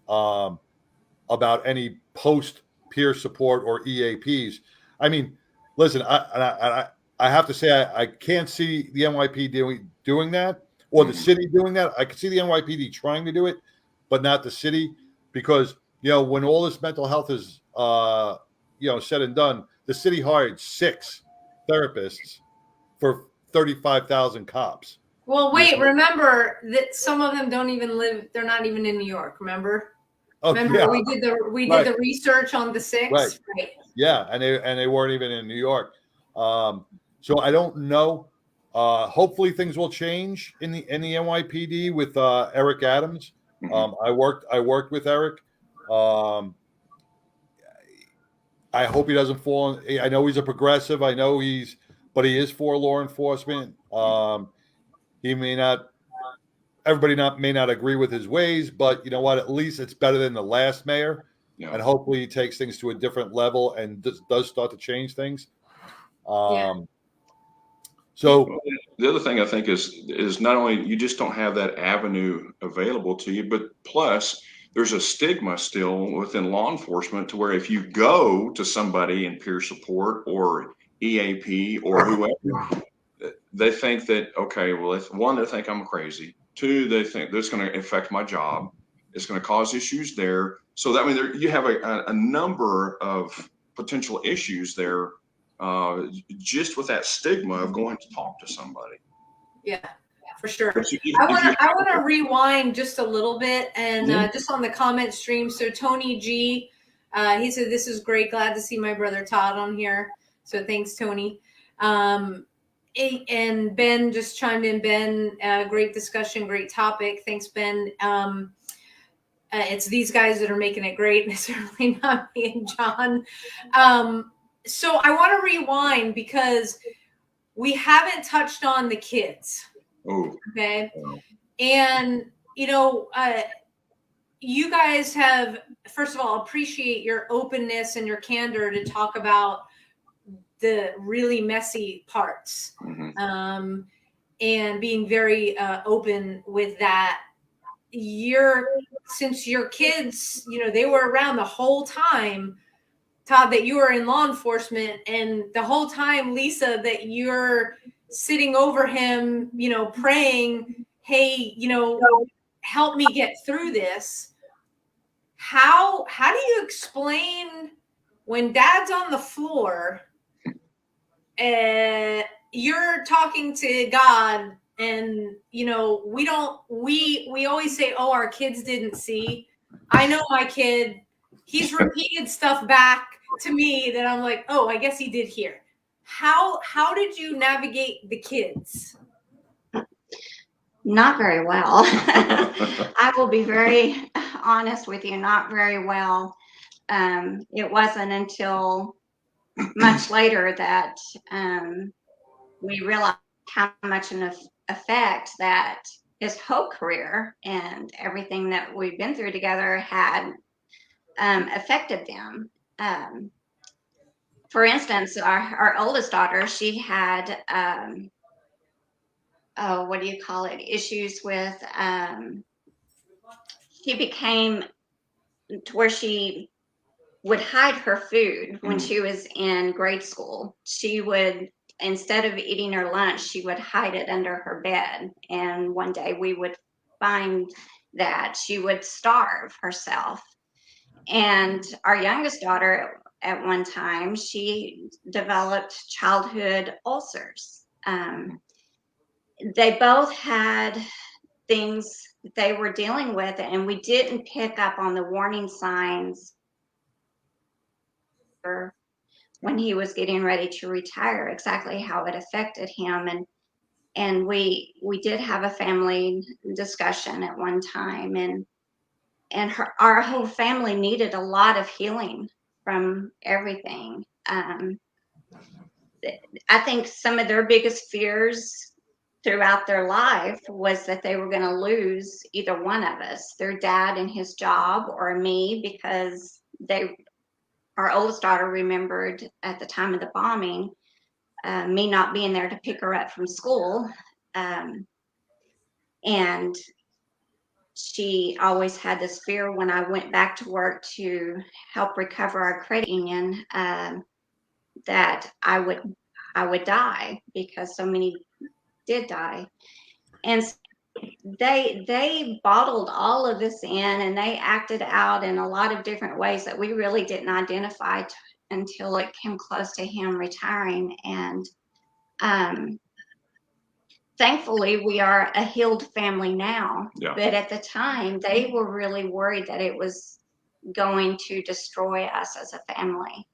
about any post peer support or EAPs. I mean, listen, I have to say I can't see the NYPD doing that or the city doing that. I can see the NYPD trying to do it, but not the city, because when all this mental health is said and done, the city hired 6 therapists for 35,000 cops. Well, wait, remember that some of them don't even live, they're not even in New York, remember? Remember, yeah. we did the research on the 6, right? Yeah, and they weren't even in New York. So I don't know. Hopefully things will change in the NYPD with Eric Adams. I worked with Eric. I hope he doesn't fall. I know he's a progressive. I know but he is for law enforcement. He may not everybody may not agree with his ways, but you know what? At least it's better than the last mayor, and hopefully he takes things to a different level and does start to change things. So the other thing I think is not only you just don't have that avenue available to you, but plus there's a stigma still within law enforcement to where if you go to somebody in peer support or EAP or whoever, they think that, okay, well, if one, they think I'm crazy. Two, they think that's going to affect my job. It's going to cause issues there. So that means you have a number of potential issues there just with that stigma of going to talk to somebody. Yeah, for sure. I want to rewind just a little bit and just on the comment stream. So Tony G, he said, "This is great. Glad to see my brother Todd on here." So thanks, Tony. And Ben just chimed in. Ben, great discussion, great topic. Thanks, Ben. It's these guys that are making it great, certainly not me and John. So I want to rewind because we haven't touched on the kids. Oh. Okay. And, you know, you guys have, first of all, appreciate your openness and your candor to talk about the really messy parts, and being very open with that. Since your kids, you know, they were around the whole time, Todd, that you were in law enforcement, and the whole time, Lisa, that you're sitting over him, you know, praying, hey, you know, help me get through this. How do you explain when dad's on the floor, you're talking to God, and, you know, we always say, oh, our kids didn't see. I know my kid, he's repeated stuff back to me that I'm like, oh, I guess he did hear. How did you navigate the kids? Not very well. I will be very honest with you, not very well. It wasn't until much later that we realized how much an effect that his whole career and everything that we've been through together had affected them. For instance, our oldest daughter, she had what do you call it? Issues with she became to where she would hide her food when she was in grade school. She would, instead of eating her lunch, she would hide it under her bed. And one day we would find that she would starve herself. And our youngest daughter, at one time, she developed childhood ulcers. They both had things that they were dealing with, and we didn't pick up on the warning signs when he was getting ready to retire, exactly how it affected him. And we did have a family discussion at one time, and our whole family needed a lot of healing from everything. I think some of their biggest fears throughout their life was that they were going to lose either one of us, their dad and his job, or me, because our oldest daughter remembered at the time of the bombing, me not being there to pick her up from school. And she always had this fear when I went back to work to help recover our credit union, that I would die, because so many did die. And they bottled all of this in, and they acted out in a lot of different ways that we really didn't identify until it came close to him retiring. And thankfully, we are a healed family now. Yeah. But at the time, they were really worried that it was going to destroy us as a family.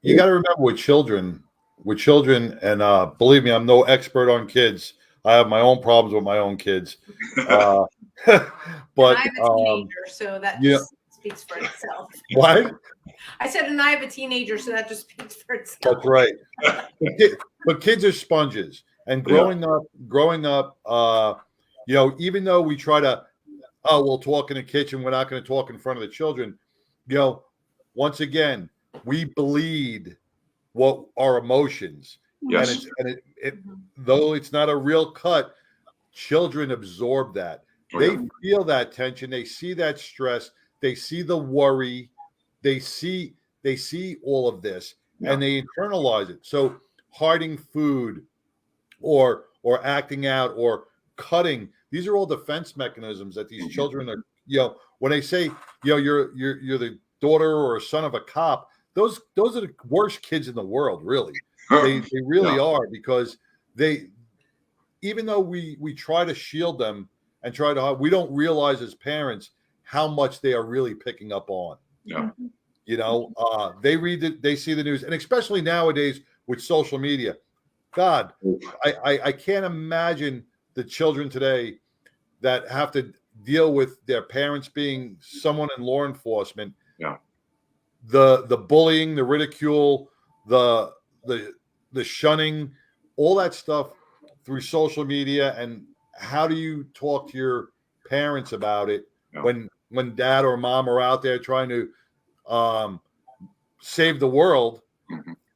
You got to remember with children, and believe me, I'm no expert on kids. I have my own problems with my own kids. But I have a teenager, so that just speaks for itself. What? I said, and I have a teenager, so that just speaks for itself. That's right. But kids are sponges, and growing up, You know, even though we try to, oh, we'll talk in the kitchen, we're not going to talk in front of the children. You know, once again, we bleed what our emotions. Yes. And though it's not a real cut, children absorb that. Oh, They yeah. feel that tension. They see that stress. They see the worry. They see all of this, and they internalize it. So hiding food or acting out or cutting, these are all defense mechanisms that these children are, you know, when they say, you know, you're the daughter or son of a cop, those are the worst kids in the world, really. They really are, because they, even though we try to shield them and try to, we don't realize as parents how much they are really picking up on. Yeah. You know, they read it, they see the news, and especially nowadays with social media. God, I can't imagine the children today that have to deal with their parents being someone in law enforcement. Yeah. The bullying, the ridicule, the shunning, all that stuff through social media. And how do you talk to your parents about it when dad or mom are out there trying to save the world,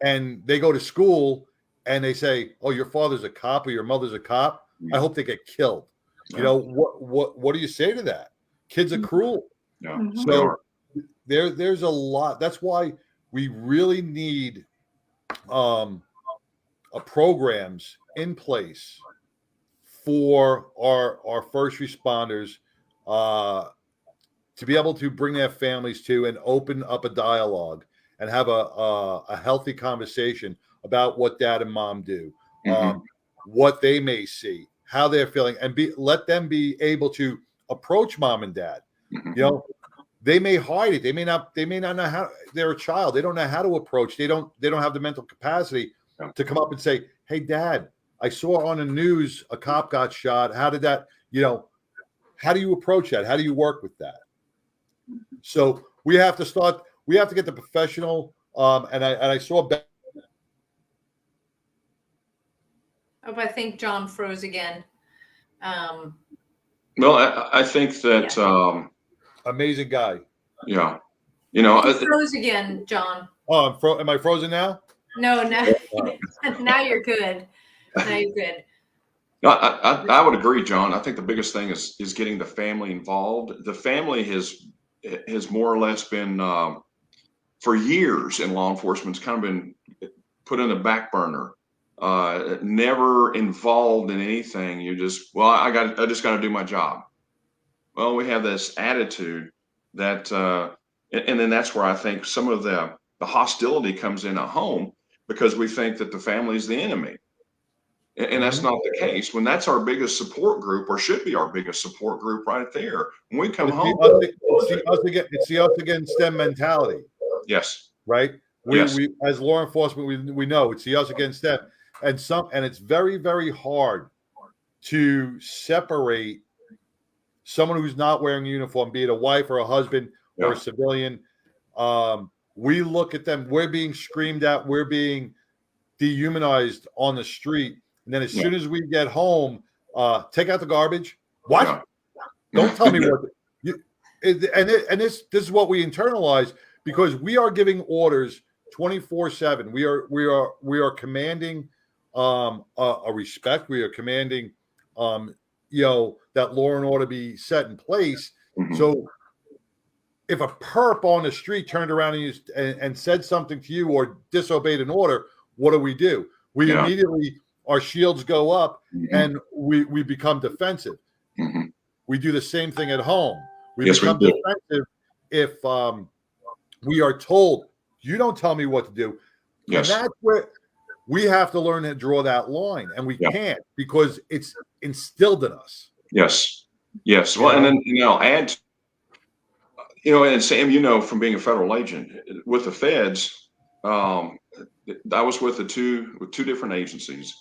and they go to school and they say, oh, your father's a cop or your mother's a cop, I hope they get killed. You know, what do you say to that? Kids are cruel. So there's a lot. That's why we really need programs in place for our first responders to be able to bring their families to and open up a dialogue and have a healthy conversation about what dad and mom do, what they may see, how they're feeling, and let them be able to approach mom and dad. You know, they may hide it. They may not know how. They're a child. They don't know how to approach. They don't have the mental capacity to come up and say, hey, dad, I saw on the news a cop got shot. How did that, you know, how do you approach that? How do you work with that? So we have to get the professional. And I saw. I think John froze again. Well, I think that amazing guy. Yeah, you know, he froze again, John. Oh, am I frozen now? No, now you're good. Now you're good. No, I would agree, John. I think the biggest thing is getting the family involved. The family has more or less been for years in law enforcement. It's kind of been put in the back burner. Never involved in anything. You just, well, I just got to do my job. Well, we have this attitude that, and then that's where I think some of the hostility comes in at home, because we think that the family is the enemy. And that's not the case. When that's our biggest support group, or should be our biggest support group right there. When we come home. It's the us against them mentality. Yes. Right? We as law enforcement, we know it's the us against them. And it's very, very hard to separate someone who's not wearing a uniform, be it a wife or a husband or a civilian. We look at them, we're being screamed at, we're being dehumanized on the street. And then as soon as we get home, take out the garbage. What? Don't tell me what. This is what we internalize, because we are giving orders 24/7. We are commanding a respect. We are commanding that law and order be set in place. So if a perp on the street turned around and said something to you or disobeyed an order, what do? We immediately, our shields go up and we become defensive. We do the same thing at home. We become defensive if we are told, you don't tell me what to do. And that's where we have to learn to draw that line, and we can't, because it's instilled in us. Yes. Well, and then, add, and Sam, from being a federal agent with the feds, I was with two different agencies,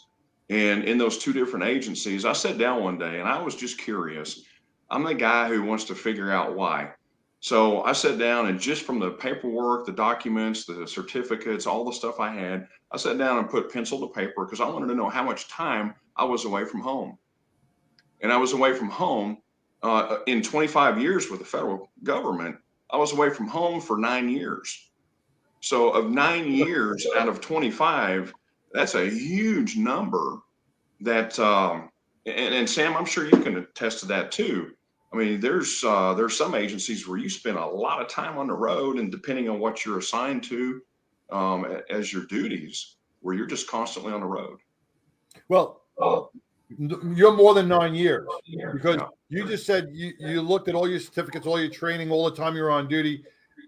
and in those two different agencies, I sat down one day and I was just curious. I'm the guy who wants to figure out why. So I sat down, and just from the paperwork, the documents, the certificates, all the stuff I had, I sat down and put pencil to paper, because I wanted to know how much time I was away from home. and I was away from home in 25 years with the federal government. I was away from home for 9 years. So of 9 years out of 25, that's a huge number. That and Sam, I'm sure you can attest to that too. I mean, there's some agencies where you spend a lot of time on the road, and depending on what you're assigned to as your duties, where you're just constantly on the road. Well, you're more than 9 years, because you just said you looked at all your certificates, all your training, all the time you were on duty,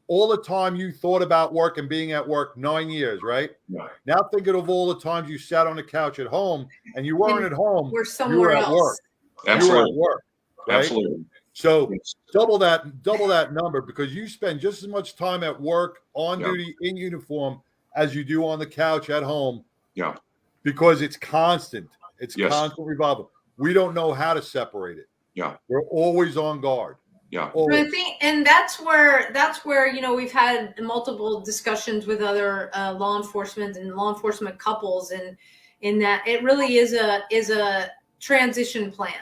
all the time you thought about work and being at work. 9 years, right? Right. Now thinking of all the times you sat on the couch at home, and you weren't at home. We're somewhere you were at else. Work. Absolutely. You were at work. Right? Absolutely. So double that number, because you spend just as much time at work, on duty, in uniform, as you do on the couch at home. Yeah. Because it's constant. It's Yes. constant revolving. We don't know how to separate it. Yeah. We're always on guard. Yeah. I think, and that's where we've had multiple discussions with other law enforcement and law enforcement couples, and in that it really is a transition plan.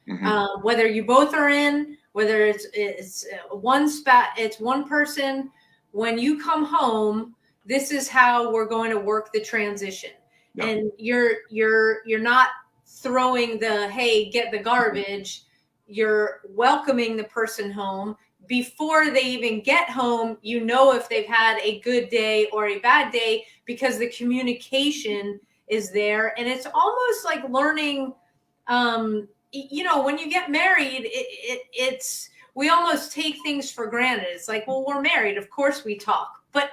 Mm-hmm. Whether you both are in, whether it's one person. When you come home, this is how we're going to work the transition. Yeah. And you're not throwing the, hey, get the garbage. You're welcoming the person home. Before they even get home, you know if they've had a good day or a bad day, because the communication is there. And it's almost like learning, when you get married, it's we almost take things for granted. It's like, well, we're married, of course we talk. But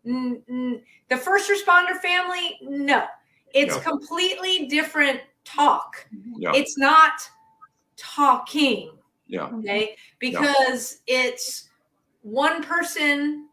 the first responder family, no. It's completely different talk. Yeah. It's not talking. Yeah. Okay. Because it's one person,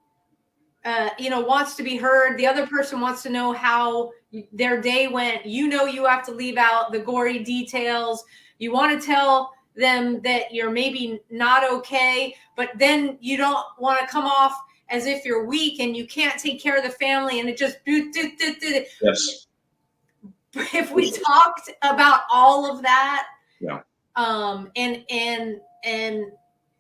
wants to be heard. The other person wants to know how their day went. You have to leave out the gory details. You want to tell them that you're maybe not okay, but then you don't want to come off as if you're weak and you can't take care of the family, and it just yes. If we talked about all of that, and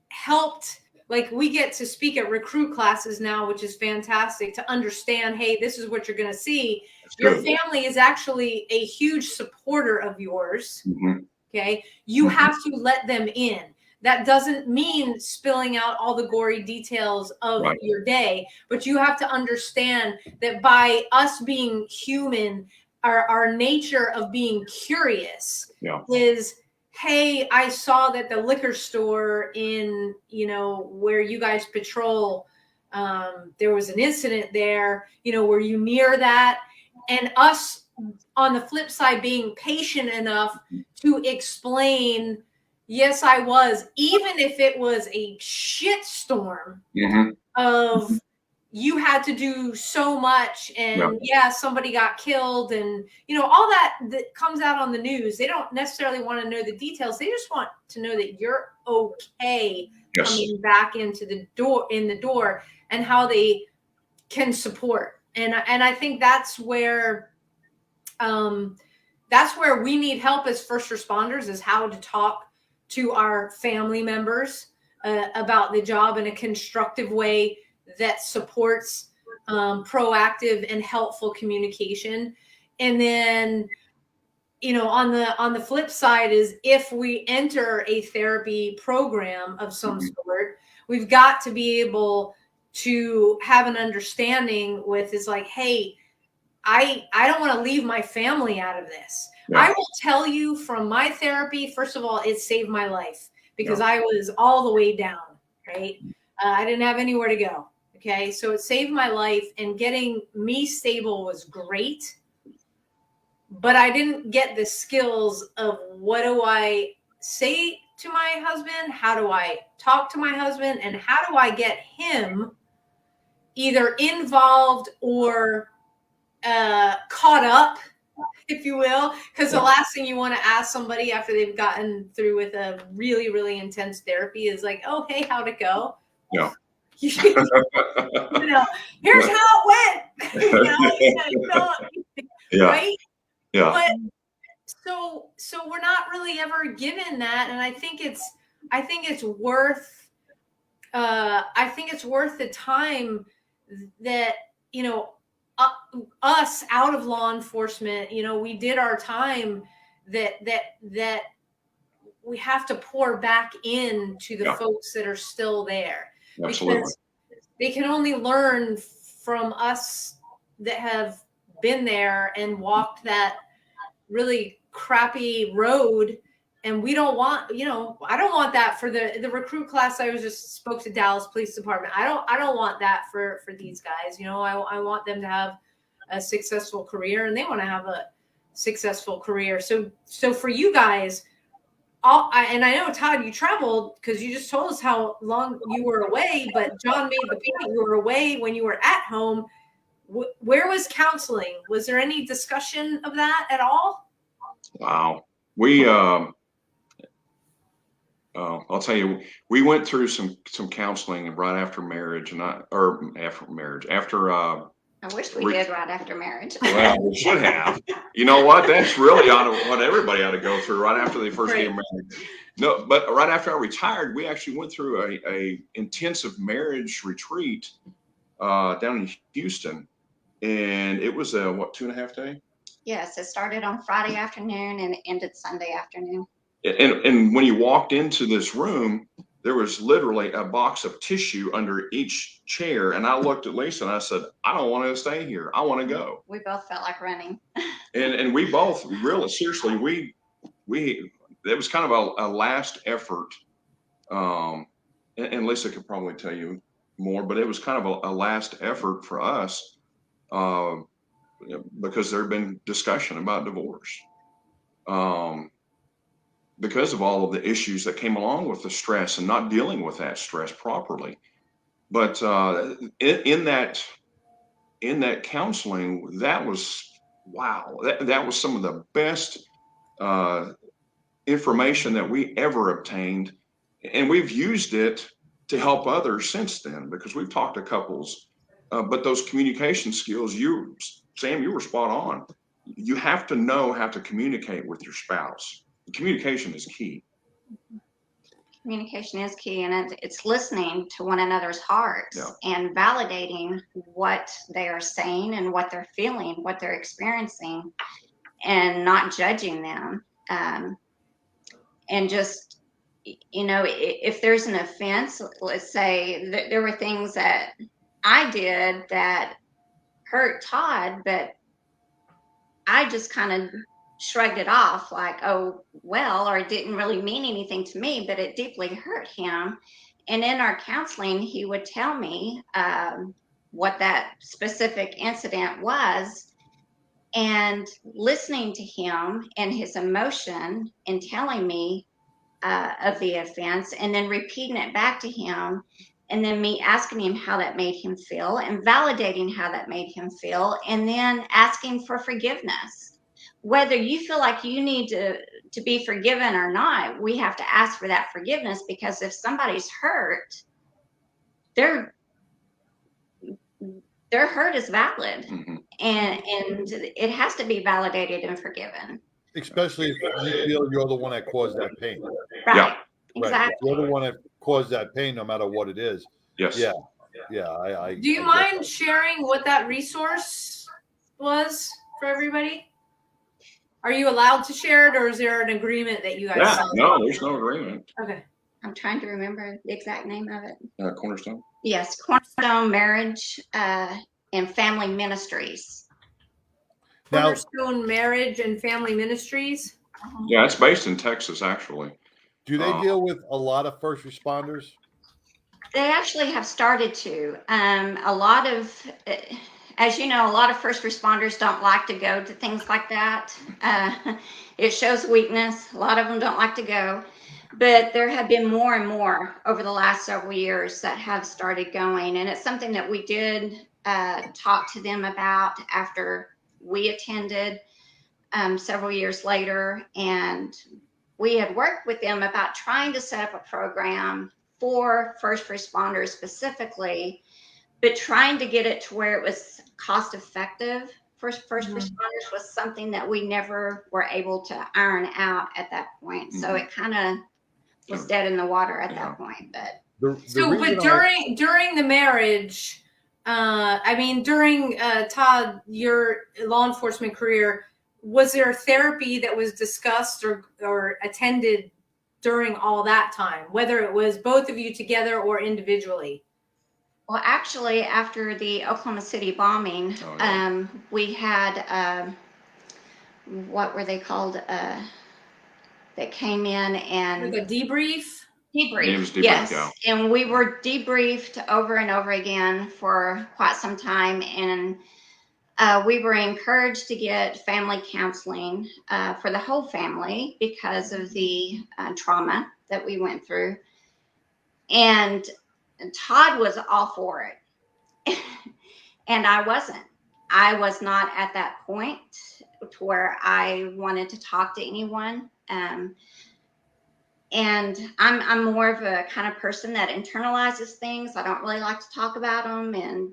helped, like, we get to speak at recruit classes now, which is fantastic, to understand, hey, this is what you're going to see. Your family is actually a huge supporter of yours. Mm-hmm. Okay. You have to let them in. That doesn't mean spilling out all the gory details of your day, but you have to understand that by us being human, our nature of being curious is, hey, I saw that the liquor store in, where you guys patrol, there was an incident there, were you near that? And us on the flip side, being patient enough to explain, yes, I was, even if it was a shit storm of you had to do so much, and somebody got killed, and all that comes out on the news. They don't necessarily want to know the details. They just want to know that you're okay coming back into the door, and how they can support. And I think that's where we need help as first responders, is how to talk to our family members about the job in a constructive way that supports proactive and helpful communication. And then, on the flip side is, if we enter a therapy program of some sort, we've got to be able to have an understanding with, is like, hey, I don't want to leave my family out of this. Yeah. I will tell you from my therapy, first of all, it saved my life, because I was all the way down, right? I didn't have anywhere to go. Okay. So it saved my life, and getting me stable was great, but I didn't get the skills of, what do I say to my husband? How do I talk to my husband? And how do I get him either involved or caught up, if you will, because the last thing you want to ask somebody after they've gotten through with a really, really intense therapy is like, oh, hey, how'd it go? Yeah. Here's how it went. Right? Yeah. But So we're not really ever given that, and I think it's worth the time that, you know, us out of law enforcement, you know, we did our time, that we have to pour back in to the folks that are still there. Absolutely. Because they can only learn from us that have been there and walked that really crappy road. And we don't want, you know, I don't want that for the recruit class. I was just spoke to Dallas Police Department. I don't want that for these guys. You know, I want them to have a successful career, and they want to have a successful career. So for you guys, and I know, Todd, you traveled because you just told us how long you were away, but John made the point you were away when you were at home. Where was counseling? Was there any discussion of that at all? Wow. We, I'll tell you, we went through some counseling right after marriage, I wish we did right after marriage. Well, we should have. You know what? That's really what everybody ought to go through right after they first get married. No, but right after I retired, we actually went through a intensive marriage retreat down in Houston, and it was a 2.5 day? Yes, it started on Friday afternoon and ended Sunday afternoon. And when you walked into this room, there was literally a box of tissue under each chair. And I looked at Lisa and I said, I don't want to stay here. I want to go. We both felt like running. And we both really, seriously, it was kind of a last effort. And Lisa could probably tell you more, but it was kind of a last effort for us because there had been discussion about divorce. Because of all of the issues that came along with the stress and not dealing with that stress properly. But in that counseling, that was, wow, that was some of the best information that we ever obtained. And we've used it to help others since then, because we've talked to couples, but those communication skills, Sam, you were spot on. You have to know how to communicate with your spouse. Communication is key. Communication is key, and it's listening to one another's hearts and validating what they are saying and what they're feeling, what they're experiencing, and not judging them. And just, you know, if there's an offense, let's say there were things that I did that hurt Todd, but I just kind of shrugged it off like, oh, well, or it didn't really mean anything to me, but it deeply hurt him. And in our counseling, he would tell me what that specific incident was, and listening to him and his emotion and telling me of the offense, and then repeating it back to him, and then me asking him how that made him feel and validating how that made him feel, and then asking for forgiveness. Whether you feel like you need to be forgiven or not, we have to ask for that forgiveness, because if somebody's hurt, their hurt is valid, and it has to be validated and forgiven. Especially if you feel you're the one that caused that pain. Right. Yeah. Exactly. Right. If you're the one that caused that pain, no matter what it is. Yes. Yeah. Do you mind sharing what that resource was for everybody? Are you allowed to share it, or is there an agreement that you guys signed? No, there's no agreement. Okay. I'm trying to remember the exact name of it. Cornerstone? Yes, Cornerstone Marriage and Family Ministries. Cornerstone Marriage and Family Ministries? Yeah, it's based in Texas, actually. Do they deal with a lot of first responders? They actually have started to. A lot of, as you know, a lot of first responders don't like to go to things like that. It shows weakness. A lot of them don't like to go. But there have been more and more over the last several years that have started going. And it's something that we did talk to them about after we attended several years later. And we had worked with them about trying to set up a program for first responders specifically, but trying to get it to where it was cost effective first responders was something that we never were able to iron out at that point. So it kind of was dead in the water at that point. But but during the marriage, I mean, during Todd, your law enforcement career, was there therapy that was discussed or attended during all that time, whether it was both of you together or individually? Well, actually, after the Oklahoma City bombing, we had, what were they called? That came in and... Like a debrief? Debrief, yes. Yeah. And we were debriefed over and over again for quite some time. And we were encouraged to get family counseling for the whole family because of the trauma that we went through. And Todd was all for it. And I wasn't. I was not at that point to where I wanted to talk to anyone. And I'm more of a kind of person that internalizes things. I don't really like to talk about them, and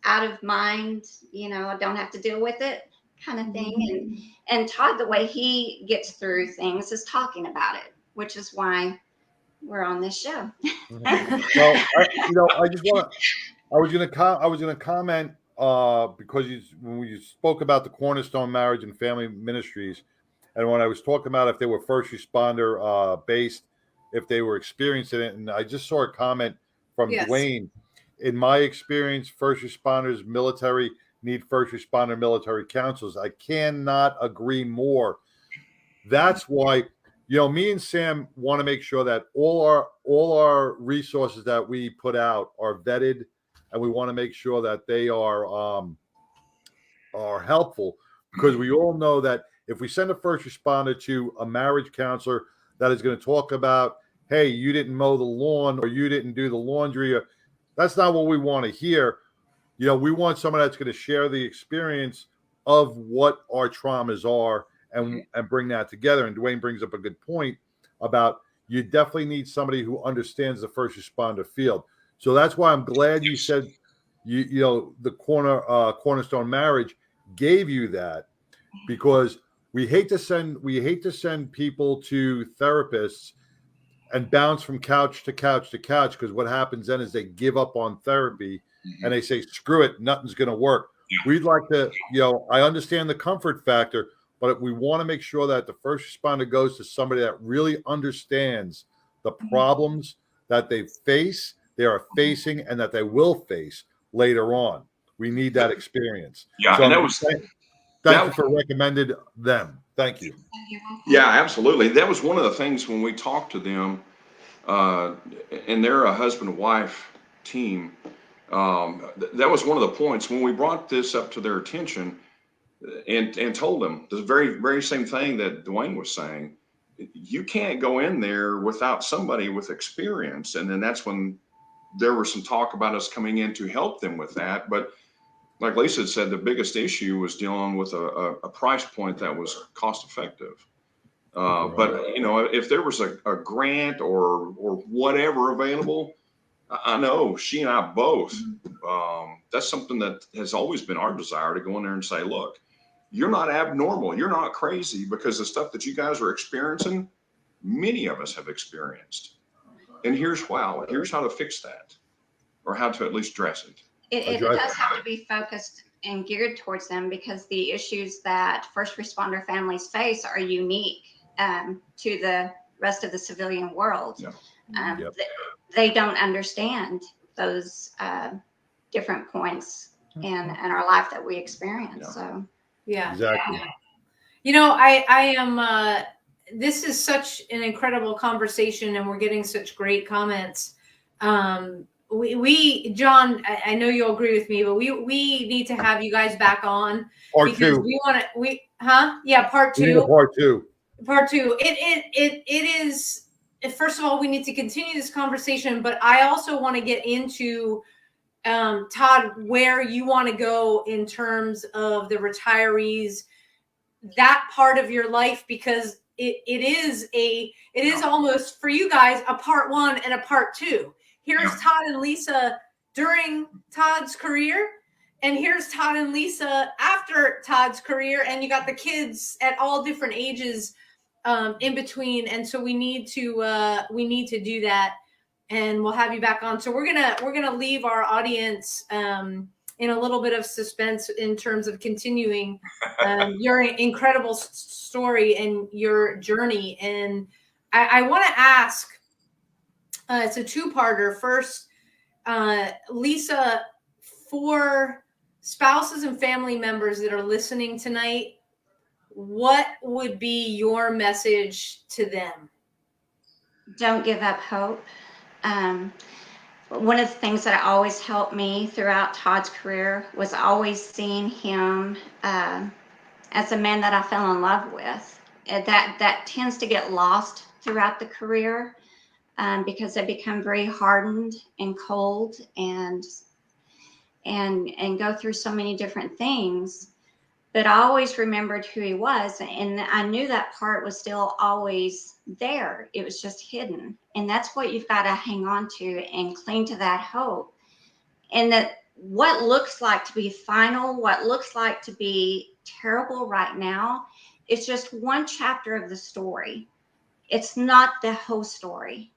out of mind, I don't have to deal with it kind of thing. And Todd, the way he gets through things is talking about it, which is why we're on this show. Well, I was going to comment because when you spoke about the Cornerstone Marriage and Family Ministries, and when I was talking about if they were first responder based, if they were experiencing it, and I just saw a comment from Dwayne. In my experience, first responders, military need first responder military counsels. I cannot agree more. That's why, me and Sam want to make sure that all our resources that we put out are vetted, and we want to make sure that they are helpful, because we all know that if we send a first responder to a marriage counselor that is going to talk about, hey, you didn't mow the lawn or you didn't do the laundry, that's not what we want to hear. We want someone that's going to share the experience of what our traumas are and bring that together. And Dwayne brings up a good point about you definitely need somebody who understands the first responder field. So that's why I'm glad you said, the Cornerstone Marriage gave you that, because we hate to send people to therapists and bounce from couch to couch to couch, because what happens then is they give up on therapy and they say, screw it, nothing's going to work. We'd like to, I understand the comfort factor, but we want to make sure that the first responder goes to somebody that really understands the problems that they are facing, and that they will face later on. We need that experience. Yeah, so and that was... Thank you for recommended them. Thank you. Yeah, absolutely. That was one of the things when we talked to them, and they're a husband and wife team. That was one of the points when we brought this up to their attention and told them the very, very same thing that Dwayne was saying. You can't go in there without somebody with experience. And then that's when there was some talk about us coming in to help them with that. But like Lisa said, the biggest issue was dealing with a price point that was cost effective. But if there was a grant or whatever available, I know she and I both, that's something that has always been our desire, to go in there and say, look, you're not abnormal. You're not crazy, because the stuff that you guys are experiencing, many of us have experienced. And here's how to fix that, or how to at least address it. It does have to be focused and geared towards them, because the issues that first responder families face are unique to the rest of the civilian world. They don't understand those different points in our life that we experience. So exactly. I am this is such an incredible conversation, and we're getting such great comments. We John, I know you'll agree with me, but we need to have you guys back on. Part two. Part two. Part two. It is, first of all, we need to continue this conversation, but I also want to get into Todd, where you want to go in terms of the retirees, that part of your life, because it is almost for you guys a part one and a part two. Here's Todd and Lisa during Todd's career, And here's Todd and Lisa after Todd's career, and you got the kids at all different ages in between. And so we need to do that, and we'll have you back on. So we're gonna leave our audience in a little bit of suspense in terms of continuing your incredible story and your journey. And I want to ask, it's a two-parter. First, Lisa, for spouses and family members that are listening tonight, what would be your message to them? Don't give up hope. One of the things that always helped me throughout Todd's career was always seeing him as a man that I fell in love with. That tends to get lost throughout the career because they become very hardened and cold and go through so many different things. But I always remembered who he was, and I knew that part was still always there. It was just hidden. And that's what you've got to hang on to and cling to that hope. And that what looks like to be final, what looks like to be terrible right now, it's just one chapter of the story. It's not the whole story.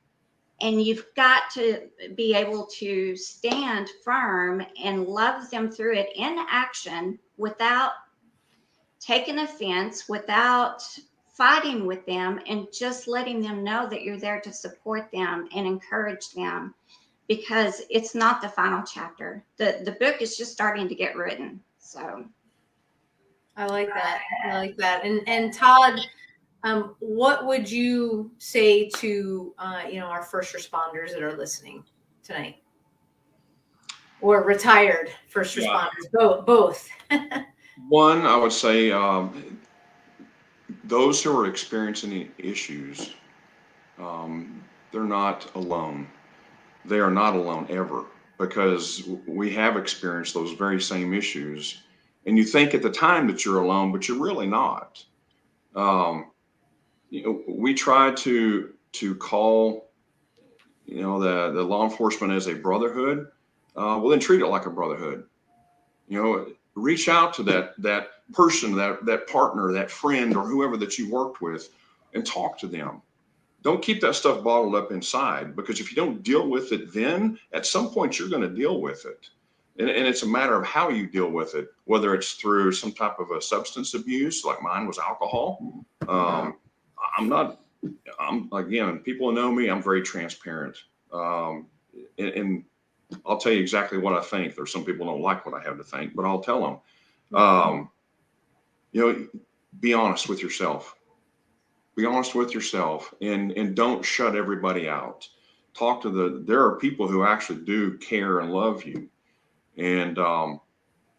And you've got to be able to stand firm and love them through it in action without taking offense, without fighting with them, and just letting them know that you're there to support them and encourage them, because it's not the final chapter. The book is just starting to get written. So I like that. And Todd, what would you say to our first responders that are listening tonight, or retired first responders? Both. One, I would say those who are experiencing issues, they're not alone. They are not alone ever, because we have experienced those very same issues. And you think at the time that you're alone, but you're really not. We try to call, the law enforcement as a brotherhood. Well, then treat it like a brotherhood. Reach out to that person, that partner, that friend, or whoever that you worked with, and talk to them. Don't keep that stuff bottled up inside, because if you don't deal with it, then at some point you're going to deal with it. And it's a matter of how you deal with it, whether it's through some type of a substance abuse, like mine was alcohol. Again, people know me, I'm very transparent. And I'll tell you exactly what I think. There's some people don't like what I have to think, but I'll tell them. Be honest with yourself. Be honest with yourself, and don't shut everybody out. There are people who actually do care and love you. And,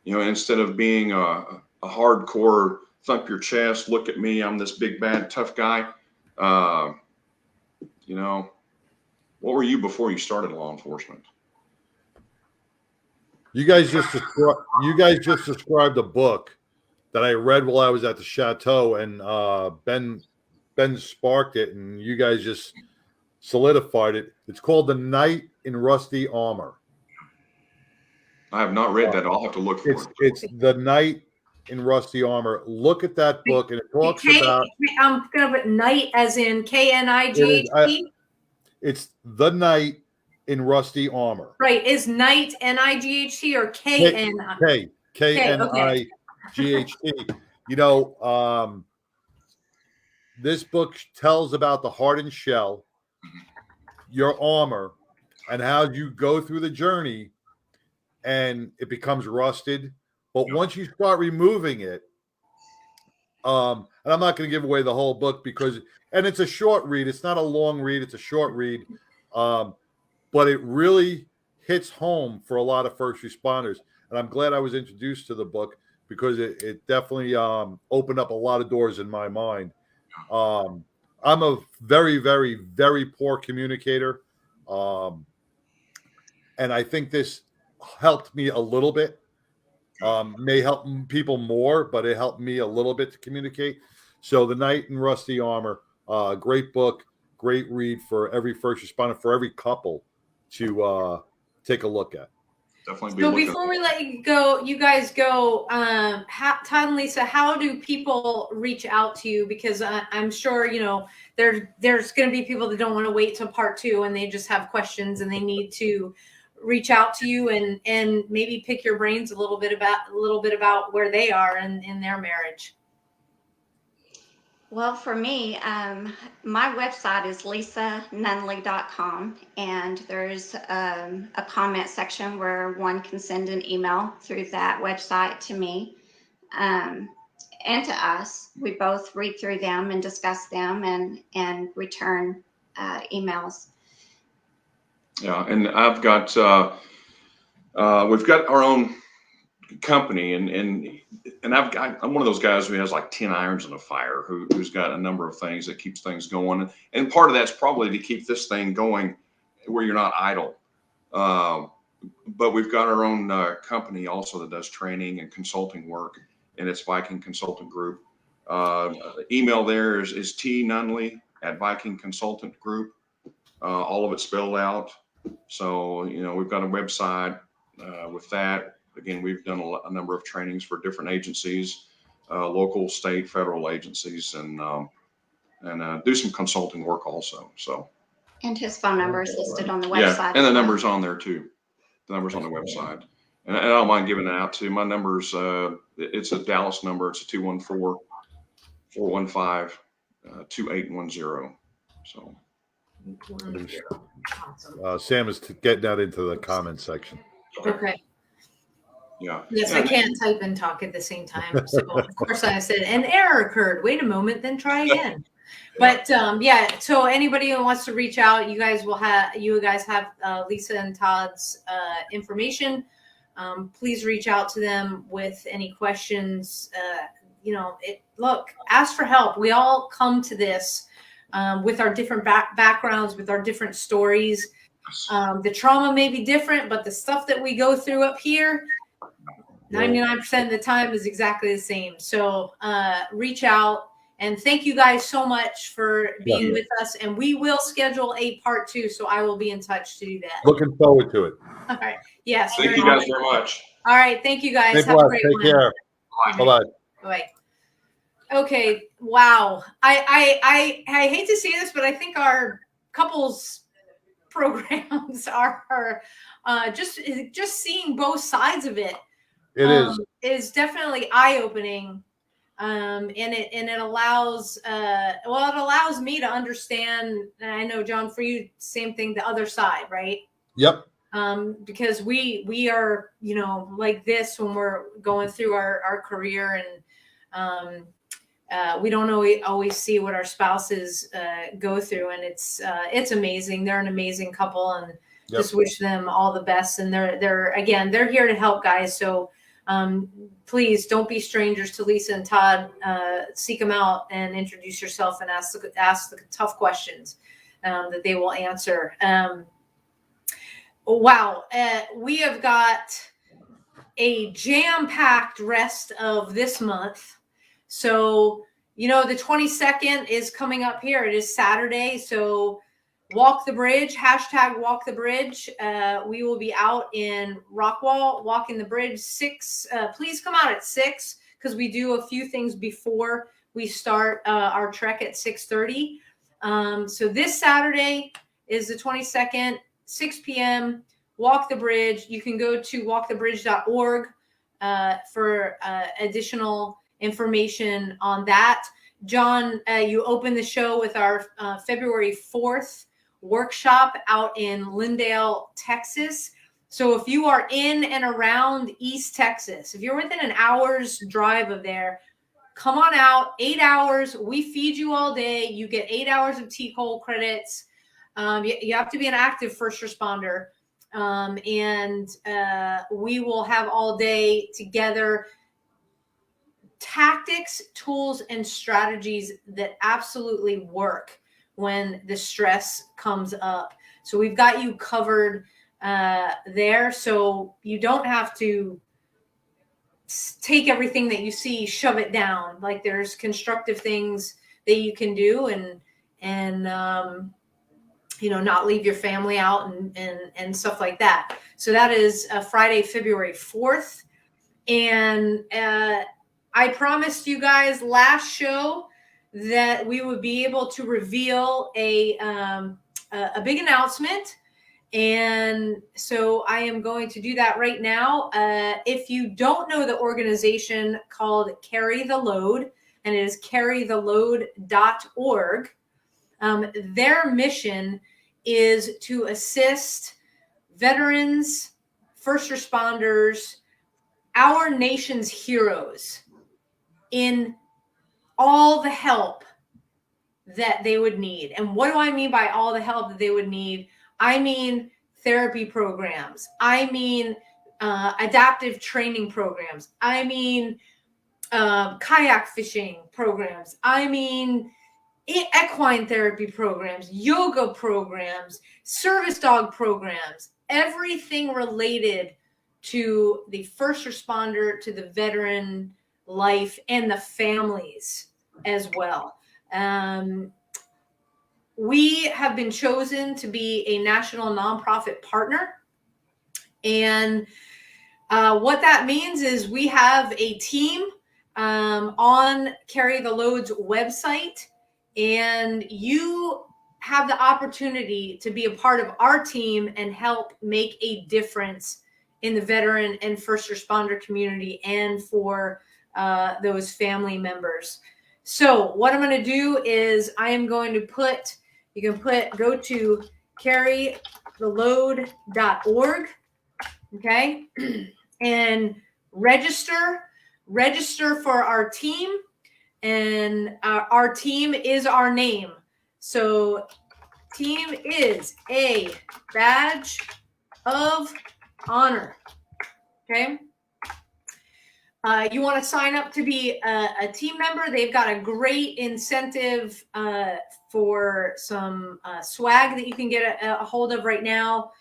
instead of being a hardcore thump your chest, look at me, I'm this big, bad, tough guy. What were you before you started law enforcement? You guys just described a book that I read while I was at the Chateau, and Ben sparked it, and you guys just solidified it. It's called The Knight in Rusty Armor. I have not read that. I'll have to look for it. It's The Knight in Rusty Armor. Look at that book, and it talks about. I'm gonna put Knight as in KnighthT. It's The Knight in Rusty Armor. Right? Is Knight Night or KN? KNIGHT. This book tells about the hardened shell, your armor, and how you go through the journey, and it becomes rusted. But once you start removing it, and I'm not going to give away the whole book and it's a short read. It's not a long read. It's a short read. But it really hits home for a lot of first responders. And I'm glad I was introduced to the book, because it definitely opened up a lot of doors in my mind. I'm a very, very, very poor communicator. And I think this helped me a little bit. May help people more, but it helped me a little bit to communicate. So The Knight in Rusty Armor, great book, great read for every first responder, for every couple to take a look at. definitely be So looking. before we let you guys go, Todd and Lisa, how do people reach out to you? Because I'm sure, there's going to be people that don't want to wait till part 2 and they just have questions and they need to reach out to you and maybe pick your brains a little bit about where they are in their marriage. Well, for me, my website is lisanunley.com, and there's a comment section where one can send an email through that website to me and to us. We both read through them and discuss them and return emails. Yeah, and I've got we've got our own company, and I'm one of those guys who has like 10 irons in the fire, who's got a number of things that keeps things going, and part of that's probably to keep this thing going where you're not idle. But we've got our own company also that does training and consulting work, and it's Viking Consultant Group. Email there is tnunley@Viking Consultant Group. All of it spelled out. So we've got a website with that. Again, we've done a number of trainings for different agencies, local, state, federal agencies, and do some consulting work also. So. And his phone number is listed on the website. Yeah, and the number's on there too. The number's on the website. And I don't mind giving it out too. My number's, it's a Dallas number. It's a 214-415-2810. So. Sam is getting that into the comment section. Okay. Yeah. Yes, I can't type and talk at the same time. So of course I said an error occurred. Wait a moment, then try again. But so anybody who wants to reach out, you guys have Lisa and Todd's information. Please reach out to them with any questions. Look, ask for help. We all come to this with our different backgrounds, with our different stories. The trauma may be different, but the stuff that we go through up here, 99% of the time is exactly the same. So reach out, and thank you guys so much for being with us. And we will schedule a part 2, so I will be in touch to do that. Looking forward to it. All right. Yes. Thank you guys very much. All right. Thank you guys. Thanks Have a great Take one. care. Bye-bye. Bye. Okay. Wow. I hate to say this, but I think our couples programs are just seeing both sides of it. It is definitely eye-opening. And it allows it allows me to understand, and I know, John, for you, same thing, the other side, right? Yep. Because we are, like this when we're going through our career, and we don't always see what our spouses go through, and it's amazing. They're an amazing couple, and just wish them all the best. And they're here to help, guys. So please don't be strangers to Lisa and Todd. Seek them out and introduce yourself and ask the tough questions that they will answer. Wow. We have got a jam-packed rest of this month. So, the 22nd is coming up here. It is Saturday. So walk the bridge, #walk the bridge. We will be out in Rockwall, walking the bridge 6. Please come out at 6, because we do a few things before we start our trek at 6:30. So this Saturday is the 22nd, 6 p.m. Walk the bridge. You can go to walkthebridge.org for additional information on that. John, you opened the show with our February 4th workshop out in Lindale, Texas. So if you are in and around East Texas, if you're within an hour's drive of there, come on out. 8 hours. We feed you all day. You get 8 hours of T-Cole credits. You have to be an active first responder. And we will have all day together tactics, tools, and strategies that absolutely work when the stress comes up. So we've got you covered there. So you don't have to take everything that you see, shove it down. Like, there's constructive things that you can do. And not leave your family out and stuff like that. So that is Friday, February 4th. And I promised you guys last show that we would be able to reveal a big announcement. And so I am going to do that right now. If you don't know the organization called Carry the Load, and it is carrytheload.org, their mission is to assist veterans, first responders, our nation's heroes in all the help that they would need. And what do I mean by all the help that they would need? I mean therapy programs. I mean adaptive training programs. I mean kayak fishing programs. I mean equine therapy programs, yoga programs, service dog programs, everything related to the first responder, to the veteran life, and the families as well. We have been chosen to be a national nonprofit partner. And what that means is we have a team on Carry the Load's website, and you have the opportunity to be a part of our team and help make a difference in the veteran and first responder community and for those family members. So what I'm going to do is I am going to go to carrytheload.org, okay, and register for our team. And our team is our name. So team is a badge of honor. Okay. You want to sign up to be a team member. They've got a great incentive for some swag that you can get a hold of right now.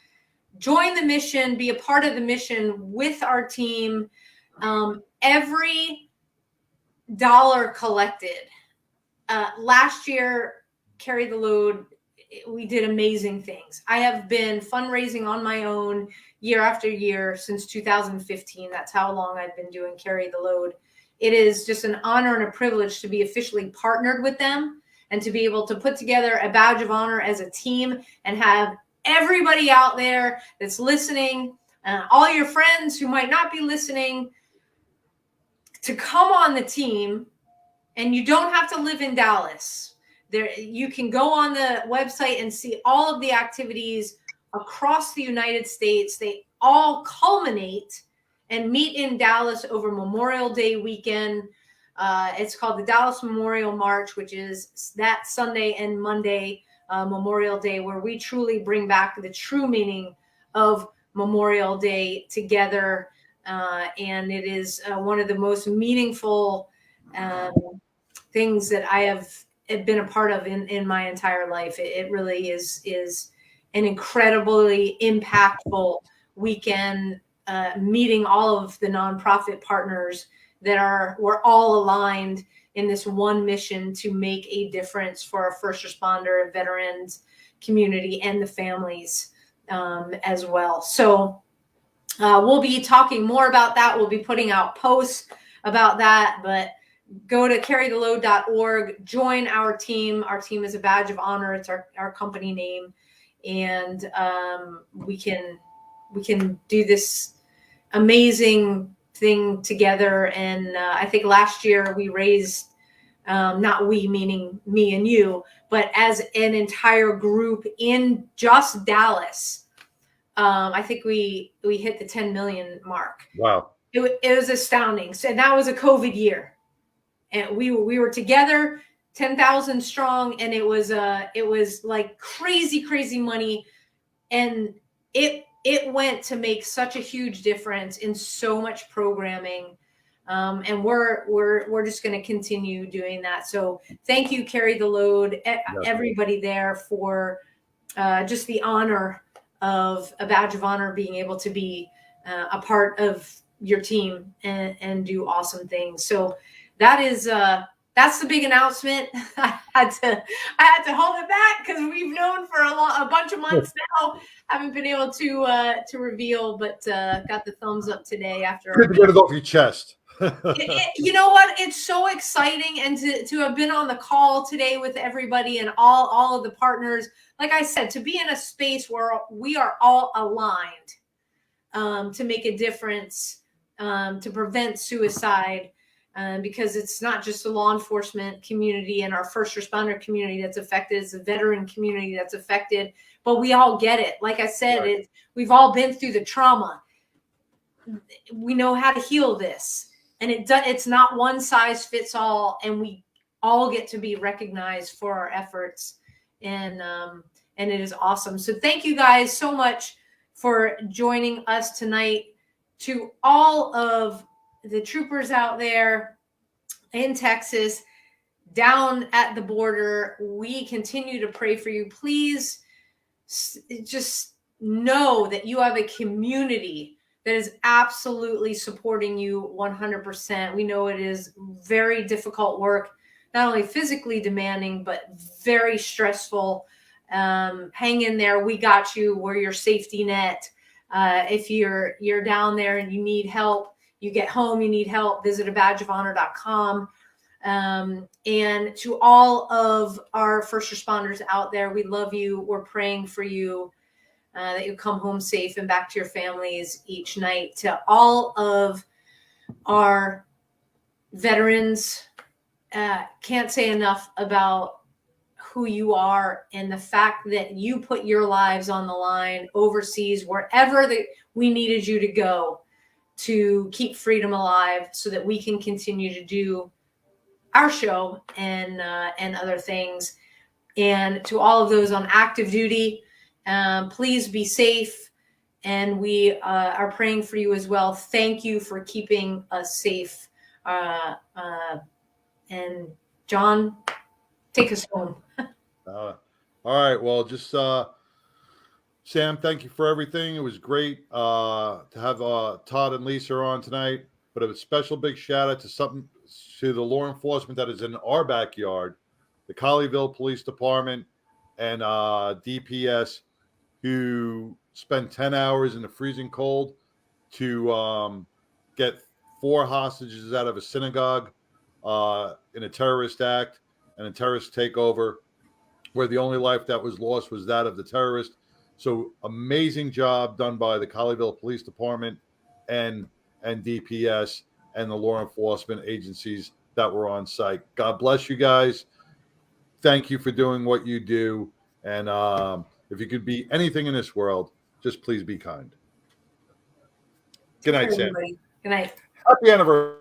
Join the mission, be a part of the mission with our team. Every dollar collected. Last year, Carry the Load, we did amazing things. I have been fundraising on my own year after year since 2015. That's how long I've been doing Carry the Load. It is just an honor and a privilege to be officially partnered with them and to be able to put together a badge of honor as a team and have everybody out there that's listening, all your friends who might not be listening, to come on the team. And you don't have to live in Dallas. You can go on the website and see all of the activities across the United States. They all culminate and meet in Dallas over Memorial Day weekend. It's called the Dallas Memorial March, which is that Sunday and Monday, Memorial Day, where we truly bring back the true meaning of Memorial Day together. And it is one of the most meaningful things that I have been a part of in my entire life. It really is an incredibly impactful weekend, meeting all of the nonprofit partners that we're all aligned in this one mission to make a difference for our first responder, veterans, community, and the families as well. So we'll be talking more about that. We'll be putting out posts about that, but go to carrytheload.org, join our team. Our team is a badge of honor. It's our company name. And we can do this amazing thing together. And I think last year we raised, not we meaning me and you, but as an entire group in just Dallas, I think we hit the 10 million mark. Wow. It was astounding. So that was a COVID year. And we were together, 10,000 strong, and it was like crazy money, and it went to make such a huge difference in so much programming, and we're just going to continue doing that. So thank you, Carry the Load, everybody there for just the honor of a badge of honor, being able to be a part of your team and do awesome things. So. That's the big announcement. I had to hold it back because we've known for a bunch of months now. Haven't been able to reveal, but got the thumbs up today after. Good to get it off your chest. You know what? It's so exciting, and to have been on the call today with everybody and all of the partners. Like I said, to be in a space where we are all aligned to make a difference, to prevent suicide. Because it's not just the law enforcement community and our first responder community that's affected, it's the veteran community that's affected, but we all get it. Like I said, Right. We've all been through the trauma. We know how to heal this, and it's not one size fits all, and we all get to be recognized for our efforts, and it is awesome. So thank you guys so much for joining us tonight. To all of the troopers out there in Texas, down at the border, we continue to pray for you. Please just know that you have a community that is absolutely supporting you 100%. We know it is very difficult work, not only physically demanding, but very stressful. Hang in there. We got you. We're your safety net. If you're down there and you need help, you get home, you need help, visit abadgeofhonor.com. And to all of our first responders out there, we love you. We're praying for you, that you come home safe and back to your families each night. To all of our veterans, can't say enough about who you are and the fact that you put your lives on the line overseas, wherever we needed you to go, to keep freedom alive so that we can continue to do our show and other things. And to all of those on active duty, please be safe. And we are praying for you as well. Thank you for keeping us safe. And John, take us home. All right. Well, just Sam, thank you for everything. It was great to have Todd and Lisa on tonight. But a special big shout out to the law enforcement that is in our backyard, the Colleyville Police Department and DPS, who spent 10 hours in the freezing cold to get 4 hostages out of a synagogue in a terrorist act and a terrorist takeover, where the only life that was lost was that of the terrorist. So amazing job done by the Colleyville Police Department and DPS and the law enforcement agencies that were on site. God bless you guys. Thank you for doing what you do. And if you could be anything in this world, just please be kind. Good night, Sam. Good night. Happy anniversary.